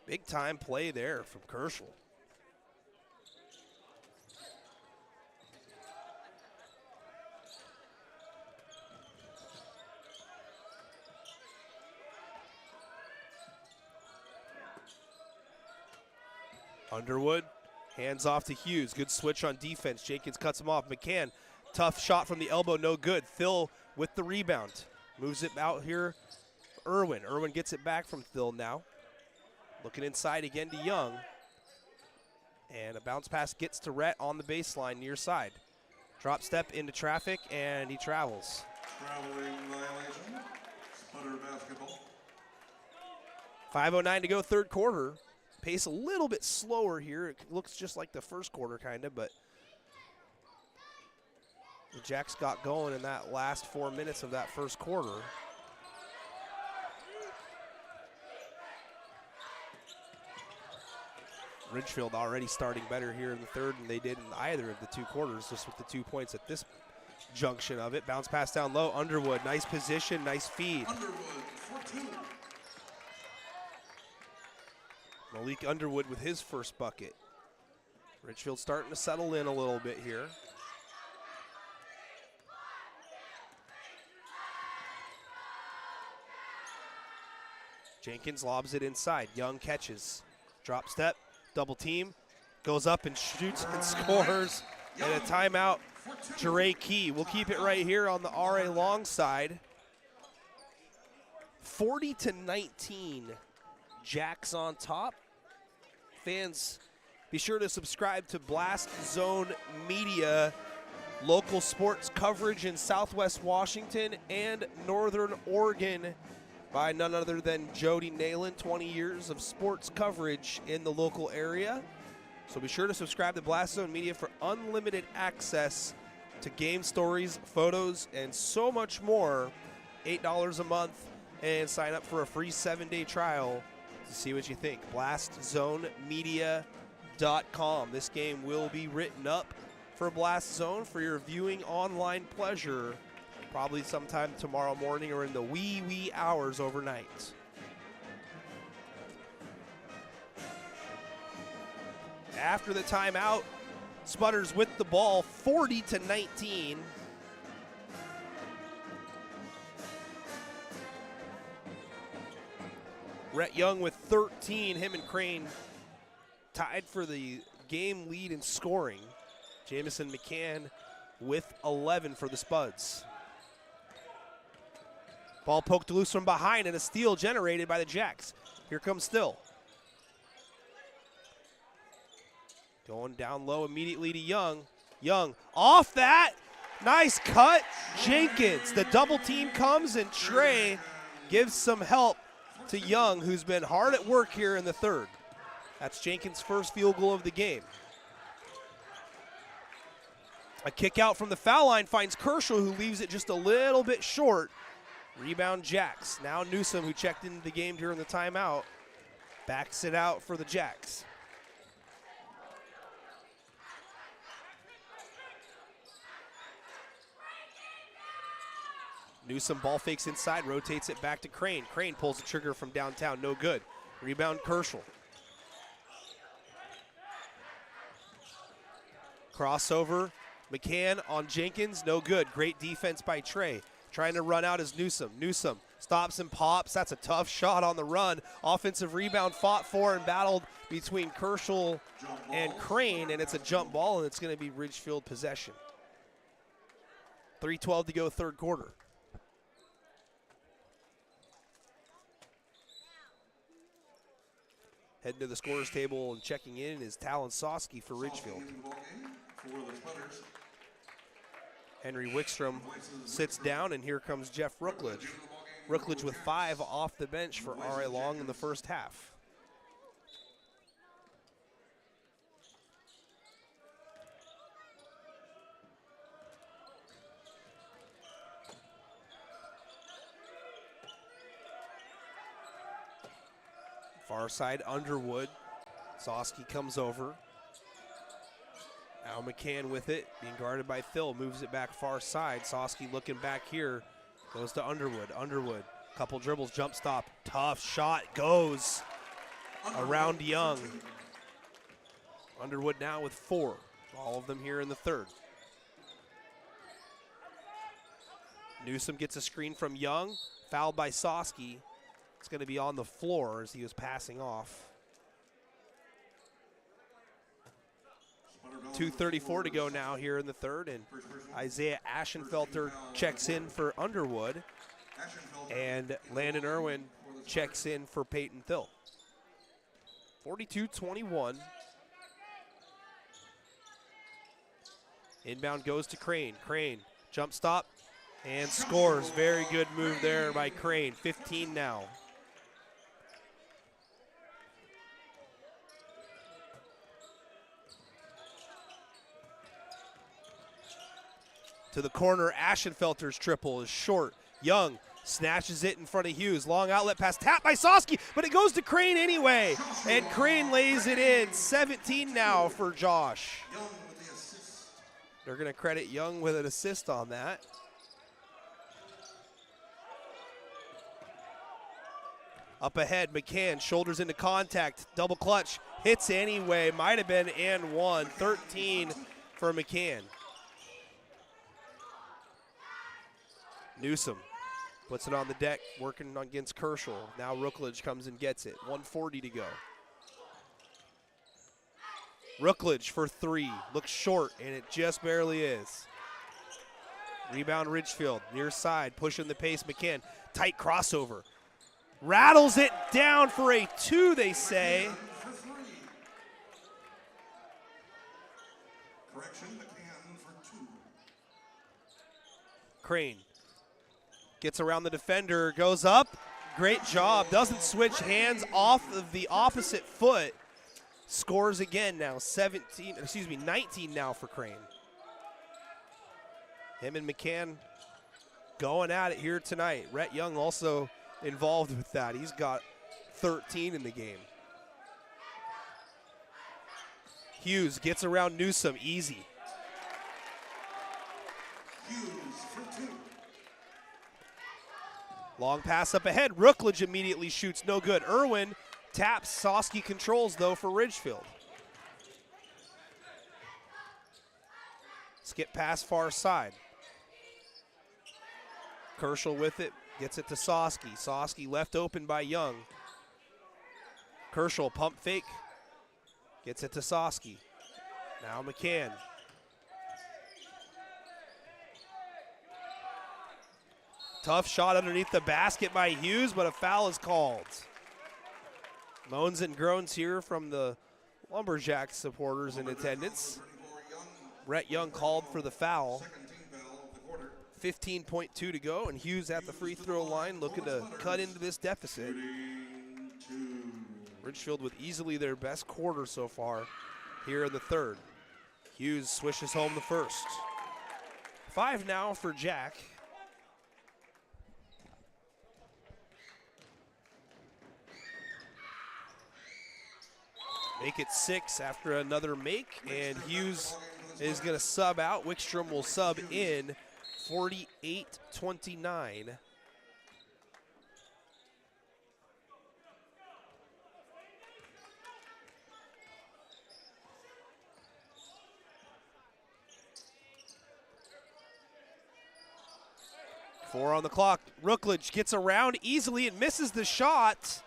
Big time play there from Kerschel. Underwood, hands off to Hughes. Good switch on defense. Jenkins cuts him off. McCann, tough shot from the elbow, no good. Thill with the rebound. Moves it out here. Irwin. Irwin gets it back from Thill now. Looking inside again to Young. And a bounce pass gets to Rhett on the baseline near side. Drop step into traffic, and he travels. Traveling violation. Spudder basketball. 5:09 to go, third quarter. Pace a little bit slower here. It looks just like the first quarter, kind of, but the Jacks got going in that last 4 minutes of that first quarter. Ridgefield already starting better here in the third than they did in either of the two quarters, just with the 2 points at this junction of it. Bounce pass down low. Underwood, nice position, nice feed. Underwood for 2. Malik Underwood with his first bucket. Ridgefield starting to settle in a little bit here. Jenkins lobs it inside. Young catches. Drop step, double team, goes up and shoots and scores. And a timeout, Jere Key. We'll keep it right here on the RA long side. 40-19. Jacks on top. Fans, be sure to subscribe to Blast Zone Media, local sports coverage in Southwest Washington and Northern Oregon by none other than Jody Nalen. 20 years of sports coverage in the local area. So be sure to subscribe to Blast Zone Media for unlimited access to game stories, photos, and so much more. $8 a month, and sign up for a free 7-day trial to see what you think. BlastZoneMedia.com. This game will be written up for Blast Zone for your viewing online pleasure, probably sometime tomorrow morning or in the wee hours overnight. After the timeout, Spudders with the ball, 40-19. Rhett Young with 13. Him and Crane tied for the game lead in scoring. Jamison McCann with 11 for the Spuds. Ball poked loose from behind and a steal generated by the Jacks. Here comes Still. Going down low immediately to Young. Young off that. Nice cut. Jenkins. The double team comes and Trey gives some help to Young, who's been hard at work here in the third. That's Jenkins' first field goal of the game. A kick out from the foul line finds Kerschel, who leaves it just a little bit short. Rebound Jacks. Now Newsom, who checked into the game during the timeout, backs it out for the Jacks. Newsom ball fakes inside, rotates it back to Crane. Crane pulls the trigger from downtown, no good. Rebound Kerschel. Crossover, McCann on Jenkins, no good. Great defense by Trey. Trying to run out is Newsom. Newsom stops and pops. That's a tough shot on the run. Offensive rebound fought for and battled between Kerschel and Crane, and it's a jump ball, and it's going to be Ridgefield possession. 3:12 to go, third quarter. Heading to the scorer's table and checking in is Talon Soski for Ridgefield. Henry Wickstrom sits down, and here comes Jeff Rookledge. Rookledge with 5 off the bench for R.A. Long in the first half. Far side, Underwood. Soski comes over. Now McCann with it, being guarded by Thill, moves it back far side. Soski looking back here, goes to Underwood. Underwood, couple dribbles, jump stop, tough shot, goes around Young. Underwood now with 4, all of them here in the third. Newsom gets a screen from Young, fouled by Soski. It's going to be on the floor as he was passing off. 2:34 to go now here in the third, and Isaiah Aschenfelter checks in for Underwood, and Landon Irwin checks in for Peyton Thill. 42-21. Inbound goes to Crane. Crane, jump stop, and scores. Very good move there by Crane. 15 now. To the corner, Aschenfelter's triple is short. Young snatches it in front of Hughes. Long outlet pass, tapped by Soski, but it goes to Crane anyway. And Crane lays it in. 17 now for Josh. They're going to credit Young with an assist on that. Up ahead, McCann shoulders into contact, double clutch, hits anyway, might have been and one. 13 for McCann. Newsom puts it on the deck, working against Kershaw. Now Rookledge comes and gets it. 1:40 to go. Rookledge for 3, looks short, and it just barely is. Rebound Ridgefield, near side, pushing the pace. McCann, tight crossover. Rattles it down for a 2, they say. Correction, McCann for 2. Crane gets around the defender, goes up. Great job, doesn't switch hands off of the opposite foot. Scores again now, 19 now for Crane. Him and McCann going at it here tonight. Rhett Young also involved with that. He's got 13 in the game. Hughes gets around Newsom, easy. Hughes for 2. Long pass up ahead. Rookledge immediately shoots, no good. Irwin taps. Soski controls though for Ridgefield. Skip pass far side. Kershaw with it, gets it to Soski. Soski left open by Young. Kershaw pump fake, gets it to Soski. Now McCann. Tough shot underneath the basket by Hughes, but a foul is called. Moans and groans here from the Lumberjacks supporters in attendance. Rhett Young called for the foul. 15.2 to go, and Hughes at the free throw line looking to cut into this deficit. Ridgefield with easily their best quarter so far here in the third. Hughes swishes home the first. 5 now for Jack. Make it 6 after another make, and Hughes is going to sub out. Wickstrom will sub in. 48-29. Four on the clock. Rookledge gets around easily and misses the shot.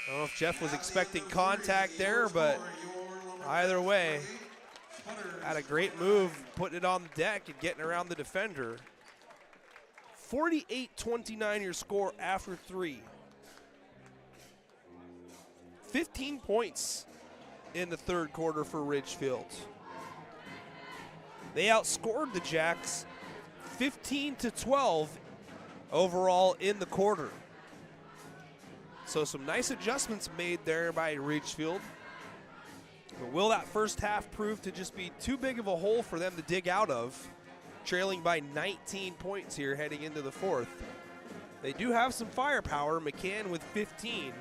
I don't know if Jeff was expecting contact there, but either way, had a great move putting it on the deck and getting around the defender. 48-29 your score after 3. 15 points in the third quarter for Ridgefield. They outscored the Jacks 15-12 overall in the quarter. So some nice adjustments made there by Ridgefield. But will that first half prove to just be too big of a hole for them to dig out of? Trailing by 19 points here heading into the fourth. They do have some firepower. McCann with 15.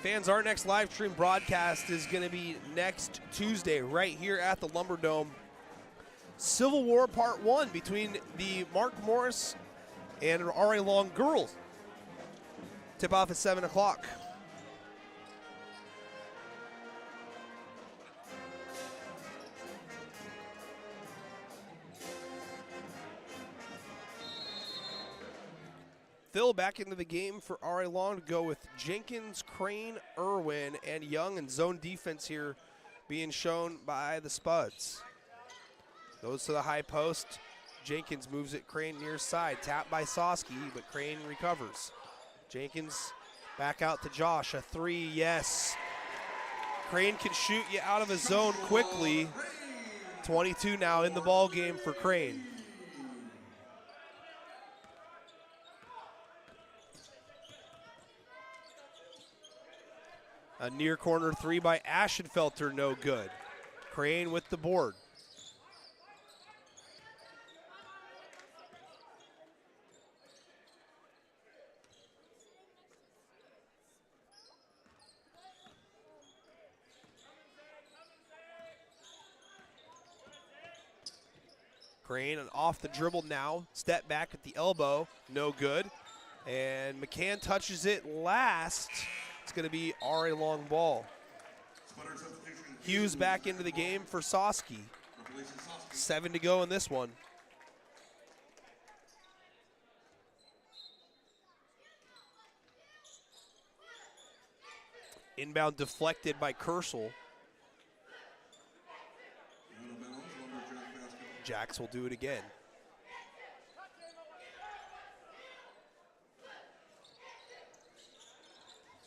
Fans, our next live stream broadcast is going to be next Tuesday right here at the Lumberdome. Civil War Part 1 between the Mark Morris and R.A. Long girls. Tip off at 7 o'clock. Phil back into the game for R.A. Long to go with Jenkins, Crane, Irwin, and Young, and zone defense here being shown by the Spuds. Goes to the high post. Jenkins moves it Crane near side. Tapped by Soski, but Crane recovers. Jenkins back out to Josh. A three, yes. Crane can shoot you out of a zone quickly. 22 now in the ball game for Crane. A near corner three by Aschenfelter, no good. Crane with the board. Crane off the dribble now. Step back at the elbow, no good. And McCann touches it last. It's going to be R.A. Long ball. Hughes back into the game for Soski. 7 to go in this one. Inbound deflected by Kersel. Jacks will do it again.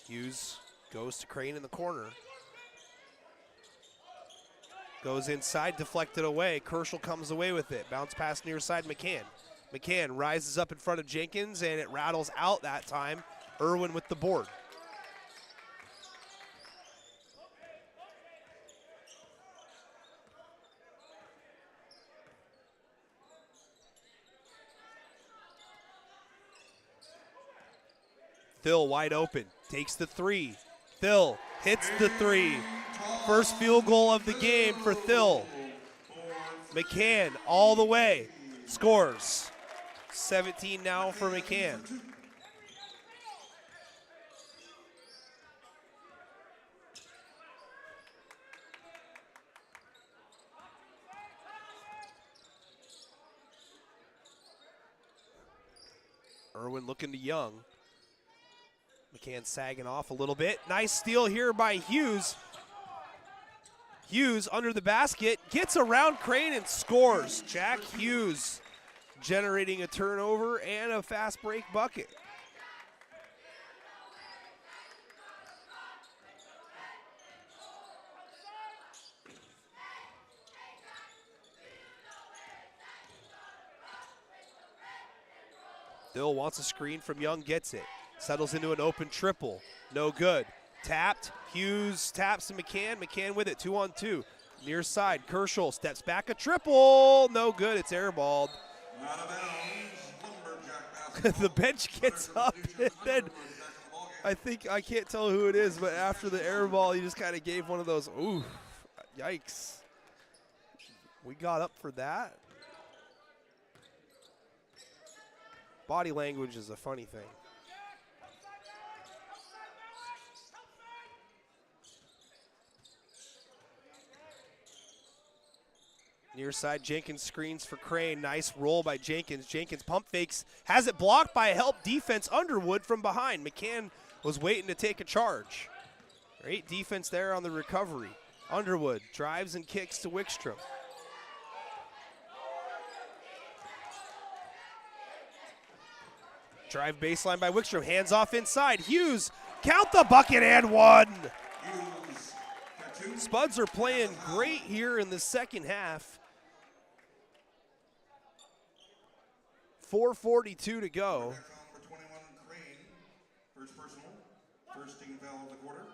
Hughes goes to Crane in the corner. Goes inside, deflected away. Kersel comes away with it. Bounce pass near side, McCann. McCann rises up in front of Jenkins, and it rattles out that time. Irwin with the board. Phil wide open, takes the three. Phil hits the three. First field goal of the game for Phil. McCann all the way, scores. 17 now for McCann. Irwin looking to Young. McCann sagging off a little bit. Nice steal here by Hughes. Hughes under the basket, gets around Crane and scores. Jack Hughes generating a turnover and a fast break bucket. Phil wants a screen from Young, gets it. Settles into an open triple. No good. Tapped. Hughes taps to McCann. McCann with it. 2-on-2. Near side. Kersel steps back. A triple. No good. It's airballed. The bench gets up. And then I can't tell who it is, but after the airball, he just kind of gave one of those, ooh, yikes. We got up for that. Body language is a funny thing. Near side, Jenkins screens for Crane. Nice roll by Jenkins. Jenkins pump fakes, has it blocked by a help defense. Underwood from behind. McCann was waiting to take a charge. Great defense there on the recovery. Underwood drives and kicks to Wickstrom. Drive baseline by Wickstrom. Hands off inside. Hughes, count the bucket and one. Spuds are playing great here in the second half. 4:42 to go. First personal, first team foul of the quarter.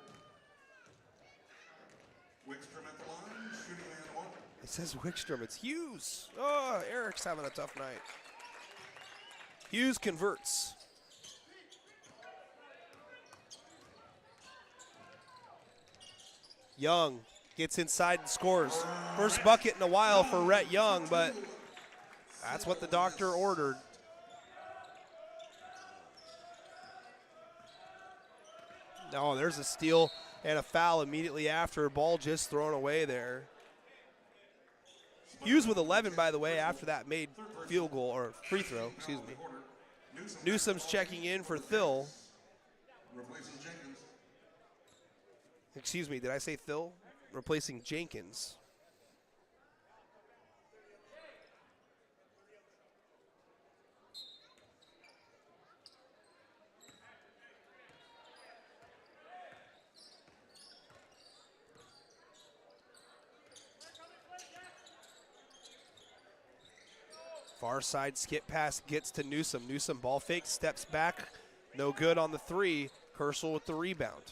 Wickstrom at the line, shooting man one. It says Wickstrom, it's Hughes. Oh, Eric's having a tough night. Hughes converts. Young gets inside and scores. First bucket in a while for Rhett Young, but that's what the doctor ordered. Oh, there's a steal and a foul immediately after. Ball just thrown away there. Hughes with 11, by the way, after that made field goal, or free throw, excuse me. Newsom's checking in for Thill. Excuse me, did I say Thill? Replacing Jenkins. Far side skip pass gets to Newsom. Newsom ball fake, steps back. No good on the three. Kersel with the rebound.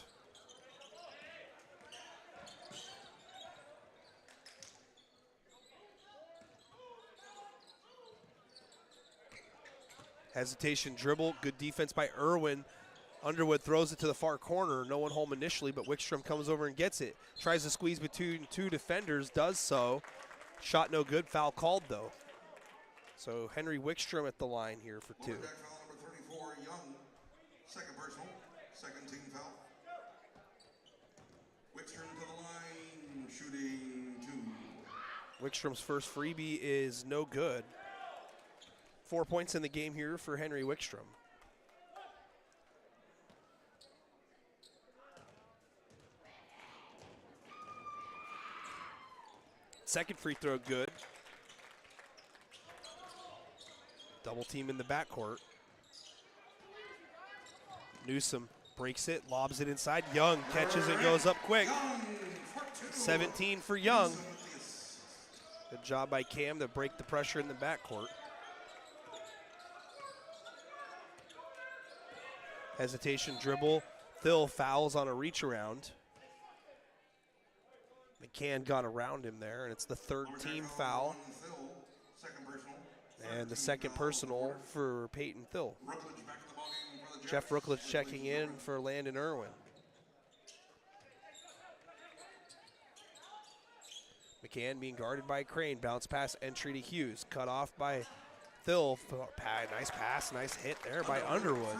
Hesitation dribble. Good defense by Irwin. Underwood throws it to the far corner. No one home initially, but Wickstrom comes over and gets it. Tries to squeeze between two defenders. Does so. Shot no good. Foul called, though. So Henry Wickstrom at the line here for two. Lumberjack foul number 34, Young. Second personal, second team foul. Wickstrom to the line, shooting two. Wickstrom's first freebie is no good. 4 points in the game here for Henry Wickstrom. Second free throw good. Double team in the backcourt. Newsom breaks it, lobs it inside. Young catches and goes up quick. 17 for Young. Good job by Cam to break the pressure in the backcourt. Hesitation dribble. Thill fouls on a reach around. McCann got around him there, and it's the third team foul. And the second personal for Peyton Thill. Jeff Rookledge checking in for Landon Irwin. McCann being guarded by Crane. Bounce pass entry to Hughes. Cut off by Thill. Nice pass, nice hit there by Underwood.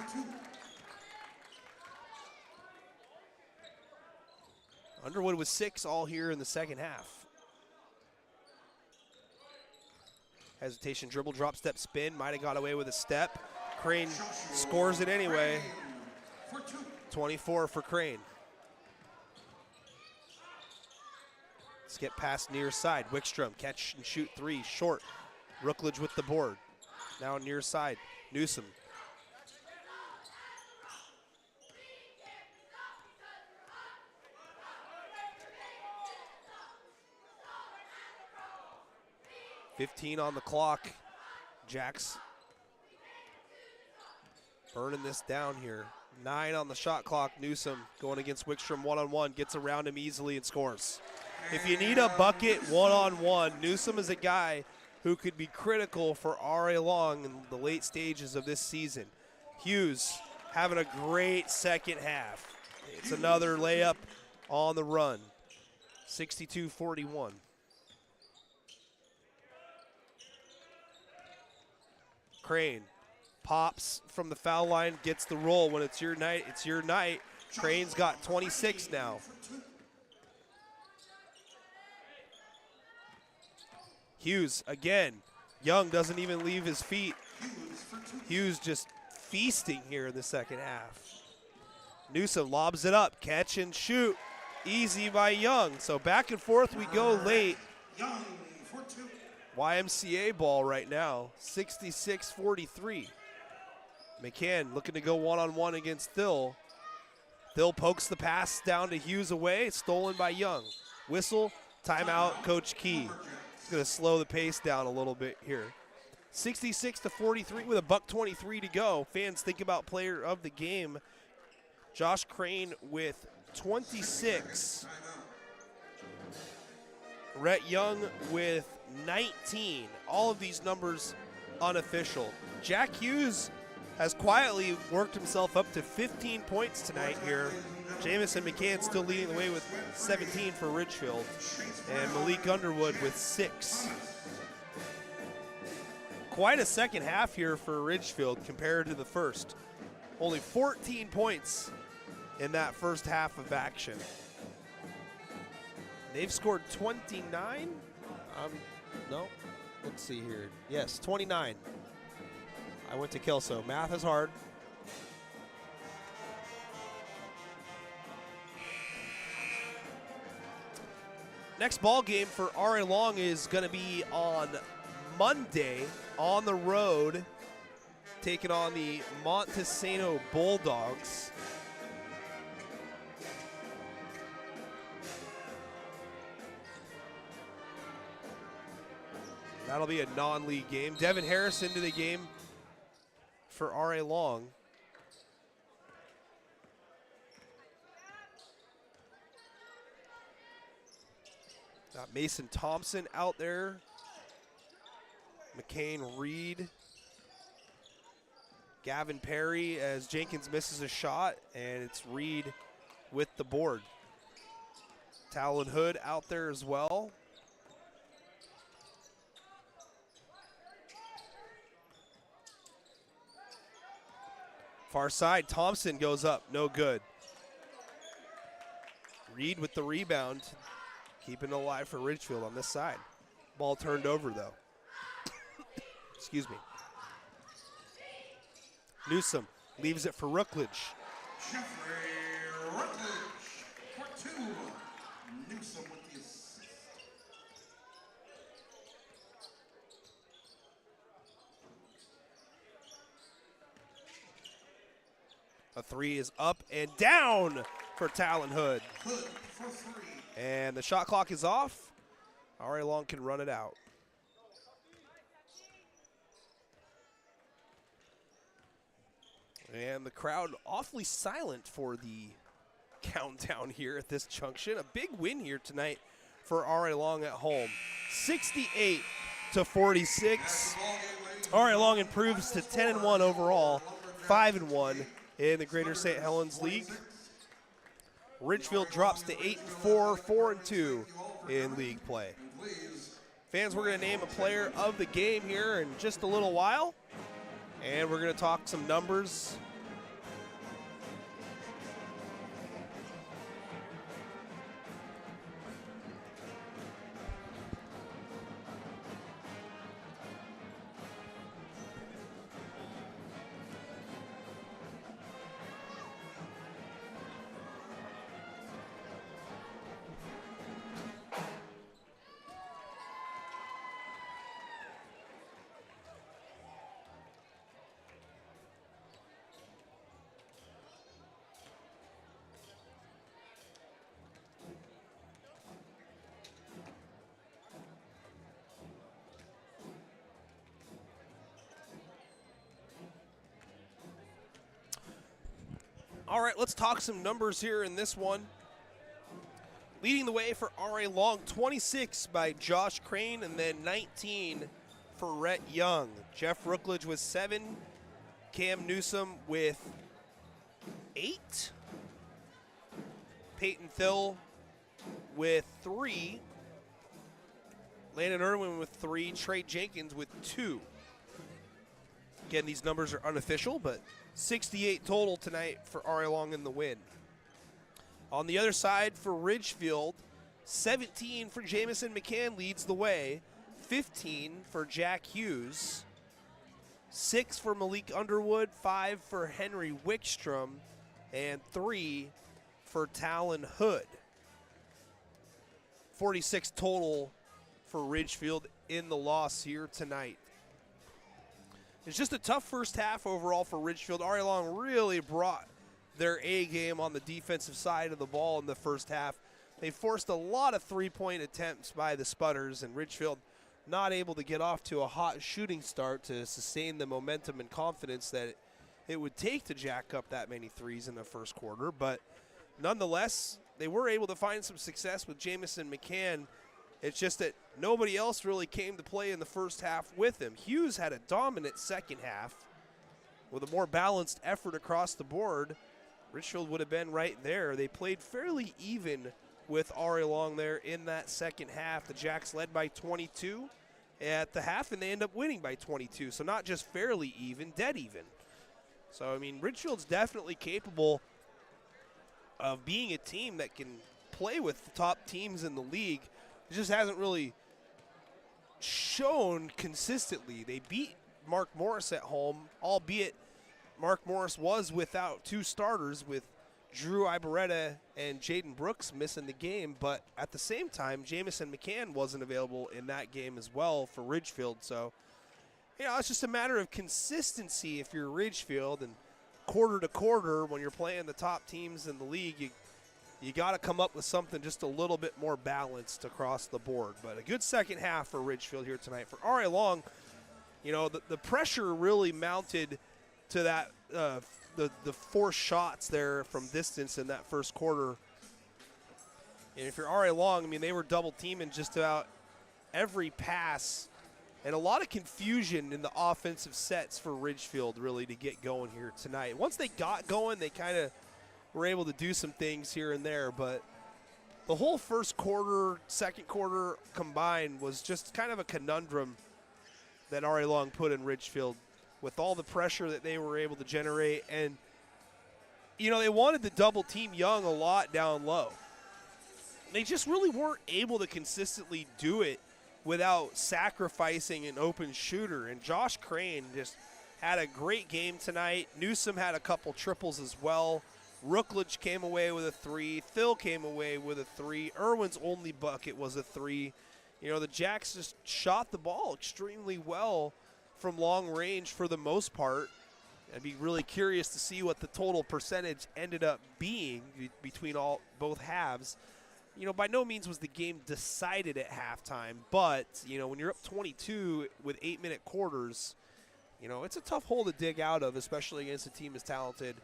Underwood was 6 all here in the second half. Hesitation, dribble, drop, step, spin. Might have got away with a step. Crane scores it anyway. 24 for Crane. Skip pass near side. Wickstrom, catch and shoot three, short. Rookledge with the board. Now near side. Newsom. .15 on the clock. Jacks burning this down here. 9 on the shot clock. Newsom going against Wickstrom one-on-one. Gets around him easily and scores. If you need a bucket one-on-one, Newsom is a guy who could be critical for R.A. Long in the late stages of this season. Hughes having a great second half. It's another layup on the run. 62-41. Crane pops from the foul line, gets the roll. When it's your night, it's your night. Crane's got 26 now. Hughes again. Young doesn't even leave his feet. Hughes just feasting here in the second half. Newsom lobs it up, catch and shoot. Easy by Young. So back and forth we go late. YMCA ball right now, 66-43. McCann looking to go one-on-one against Thill. Thill pokes the pass down to Hughes away, stolen by Young. Whistle, timeout, Coach Key. He's going to slow the pace down a little bit here. 66-43 with a $1:23 to go. Fans think about player of the game. Josh Crane with 26. Rhett Young with 19. All of these numbers unofficial. Jack Hughes has quietly worked himself up to 15 points tonight here Jamison McCann still leading the way with 17 for Ridgefield, and Malik Underwood with 6. Quite a second half here for Ridgefield compared to the first. Only 14 points in that first half of action. They've scored 29. No, let's see here. Yes, 29. I went to Kelso. Math is hard. Next ball game for R.A. Long is going to be on Monday on the road, taking on the Montesano Bulldogs. That'll be a non-league game. Devin Harris into the game for R.A. Long. Got Mason Thompson out there. McCain Reed. Gavin Perry as Jenkins misses a shot, and it's Reed with the board. Talon Hood out there as well. Far side, Thompson goes up, no good. Reed with the rebound, keeping it alive for Ridgefield on this side. Ball turned over though. Excuse me. Newsom leaves it for Rookledge. Jeffrey Rutledge for 2. Newsom with the assist. A 3 is up and down for Talon Hood. Hood for 3. And the shot clock is off. R.A. Long can run it out. And the crowd awfully silent for the countdown here at this junction. A big win here tonight for R.A. Long at home. 68-46. R.A. Long improves to 10-1 overall, 5-1 in the Greater St. Helens League. Ridgefield drops to 8-4, 4-2 in league play. Fans, we're going to name a player of the game here in just a little while. And we're going to talk some numbers. All right, let's talk some numbers here in this one. Leading the way for R.A. Long, 26 by Josh Crane, and then 19 for Rhett Young. Jeff Rookledge with 7, Cam Newsom with 8, Peyton Thill with 3, Landon Irwin with 3, Trey Jenkins with 2. Again, these numbers are unofficial, but 68 total tonight for R.A. Long in the win. On the other side for Ridgefield, 17 for Jamison McCann leads the way, 15 for Jack Hughes, 6 for Malik Underwood, 5 for Henry Wickstrom, and 3 for Talon Hood. 46 total for Ridgefield in the loss here tonight. It's just a tough first half overall for Ridgefield. R.A. Long really brought their A game on the defensive side of the ball in the first half. They forced a lot of three-point attempts by the Spudders, and Ridgefield not able to get off to a hot shooting start to sustain the momentum and confidence that it would take to jack up that many threes in the first quarter. But nonetheless, they were able to find some success with Jamison McCann. It's just that nobody else really came to play in the first half with him. Hughes had a dominant second half with a more balanced effort across the board. Ridgefield would have been right there. They played fairly even with RA Long there in that second half. The Jacks led by 22 at the half, and they end up winning by 22. So not just fairly even, dead even. So, I mean, Ridgefield's definitely capable of being a team that can play with the top teams in the league. It just hasn't really shown consistently. They beat Mark Morris at home, albeit Mark Morris was without two starters with Drew Ibarreta and Jaden Brooks missing the game, but at the same time, Jamison McCann wasn't available in that game as well for Ridgefield. So, you know, it's just a matter of consistency if you're Ridgefield, and quarter to quarter when you're playing the top teams in the league, you got to come up with something just a little bit more balanced across the board. But a good second half for Ridgefield here tonight. For RA Long, you know, the pressure really mounted to that the 4 shots there from distance in that first quarter. And if you're RA Long, I mean, they were double teaming just about every pass, and a lot of confusion in the offensive sets for Ridgefield really to get going here tonight. Once they got going, they kind of were able to do some things here and there, but the whole first quarter, second quarter combined was just kind of a conundrum that RA Long put in Ridgefield with all the pressure that they were able to generate. And, you know, they wanted to double team Young a lot down low. They just really weren't able to consistently do it without sacrificing an open shooter. And Josh Crane just had a great game tonight. Newsom had a couple triples as well. Rookledge came away with a 3. Phil came away with a 3. Irwin's only bucket was a 3. You know, the Jacks just shot the ball extremely well from long range for the most part. I'd be really curious to see what the total percentage ended up being between both halves. You know, by no means was the game decided at halftime, but, you know, when you're up 22 with 8-minute quarters, you know, it's a tough hole to dig out of, especially against a team as talented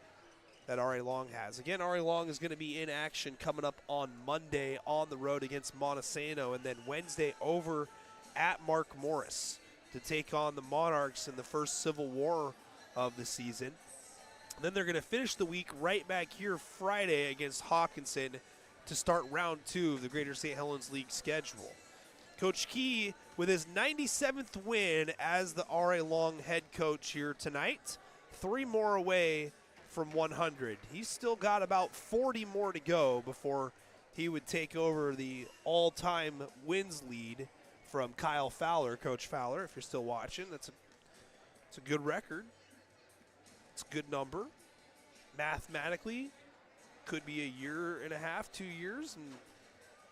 that RA Long has. Again, RA Long is going to be in action coming up on Monday on the road against Montesano, and then Wednesday over at Mark Morris to take on the Monarchs in the first Civil War of the season. And then they're going to finish the week right back here Friday against Hawkinson to start round 2 of the Greater St. Helens League schedule. Coach Key with his 97th win as the RA Long head coach here tonight, 3 more away from 100. He's still got about 40 more to go before he would take over the all-time wins lead from Kyle Fowler. Coach Fowler, if you're still watching, it's a good record. It's a good number. Mathematically, could be a year and a half, 2 years, and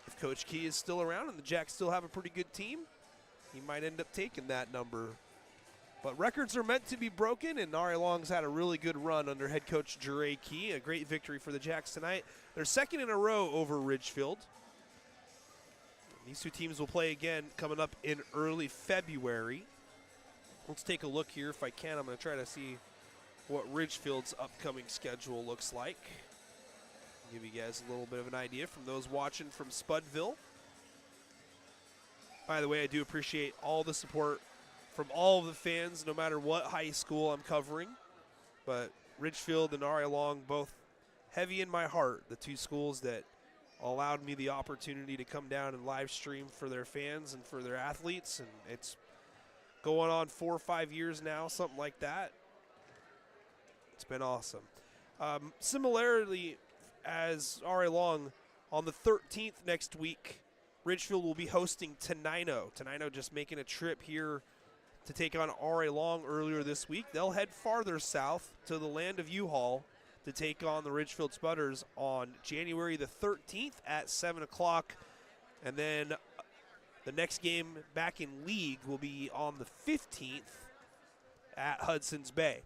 if Coach Key is still around and the Jacks still have a pretty good team, he might end up taking that number. But records are meant to be broken, and RA Long's had a really good run under head coach Jure Key. A great victory for the Jacks tonight. They're second in a row over Ridgefield. These two teams will play again coming up in early February. Let's take a look here if I can. I'm going to try to see what Ridgefield's upcoming schedule looks like. Give you guys a little bit of an idea from those watching from Spuddville. By the way, I do appreciate all the support from all of the fans, no matter what high school I'm covering. But Ridgefield and RA Long both heavy in my heart, the two schools that allowed me the opportunity to come down and live stream for their fans and for their athletes. And it's going on 4 or 5 years now, something like that. It's been awesome. Similarly, as RA Long, on the 13th next week, Ridgefield will be hosting Tenino. Tenino just making a trip here to take on RA Long earlier this week. They'll head farther south to the land of U-Haul to take on the Ridgefield Spudders on January the 13th at 7 o'clock. And then the next game back in league will be on the 15th at Hudson's Bay.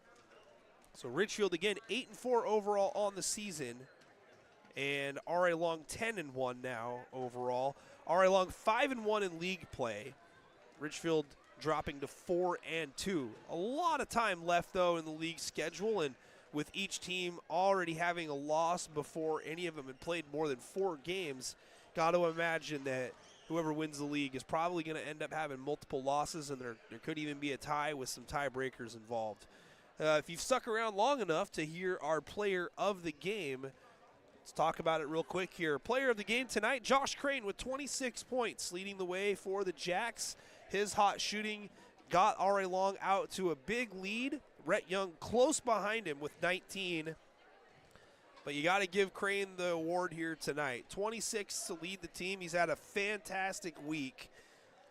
So Ridgefield, again, 8-4 overall on the season, and RA Long 10-1 now overall. RA Long 5-1 in league play. Ridgefield dropping to 4-2. A lot of time left, though, in the league schedule, and with each team already having a loss before any of them had played more than 4 games, got to imagine that whoever wins the league is probably going to end up having multiple losses, and there could even be a tie with some tiebreakers involved. If you've stuck around long enough to hear our player of the game, let's talk about it real quick here. Player of the game tonight, Josh Crane with 26 points, leading the way for the Jacks. His hot shooting got R.A. Long out to a big lead. Rhett Young close behind him with 19. But you got to give Crane the award here tonight. 26 to lead the team. He's had a fantastic week.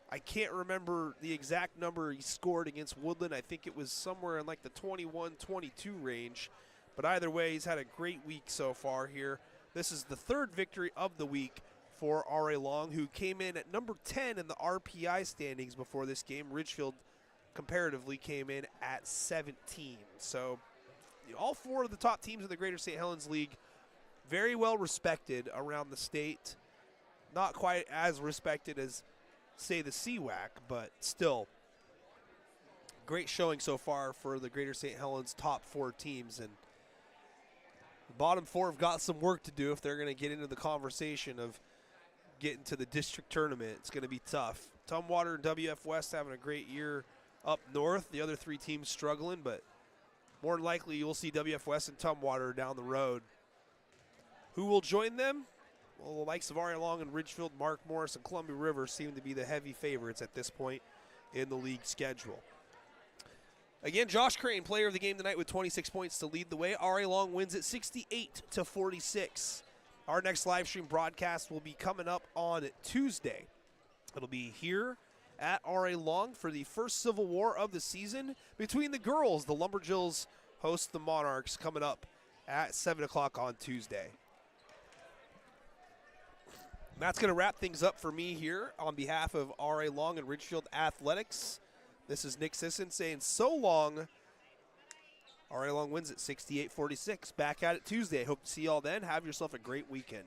I can't remember the exact number he scored against Woodland. I think it was somewhere in like the 21-22 range. But either way, he's had a great week so far here. This is the third victory of the week for R.A. Long, who came in at number 10 in the RPI standings before this game. Ridgefield comparatively came in at 17. So all four of the top teams in the Greater St. Helens League very well respected around the state. Not quite as respected as, say, the CWAC, but still great showing so far for the Greater St. Helens top four teams. And the bottom four have got some work to do if they're going to get into the conversation of getting to the district tournament. It's going to be tough. Tumwater and WF West having a great year up north. The other three teams struggling, but more than likely you'll see WF West and Tumwater down the road. Who will join them? Well, the likes of R.A. Long and Ridgefield, Mark Morris, and Columbia River seem to be the heavy favorites at this point in the league schedule. Again, Josh Crane, player of the game tonight with 26 points to lead the way. R.A. Long wins it 68-46. Our next live stream broadcast will be coming up on Tuesday. It'll be here at R.A. Long for the first Civil War of the season between the girls. The Lumberjacks host the Monarchs coming up at 7 o'clock on Tuesday. That's going to wrap things up for me here on behalf of R.A. Long and Ridgefield Athletics. This is Nick Sisson saying so long. R.A. Long wins it 68-46. Back at it Tuesday. Hope to see you all then. Have yourself a great weekend.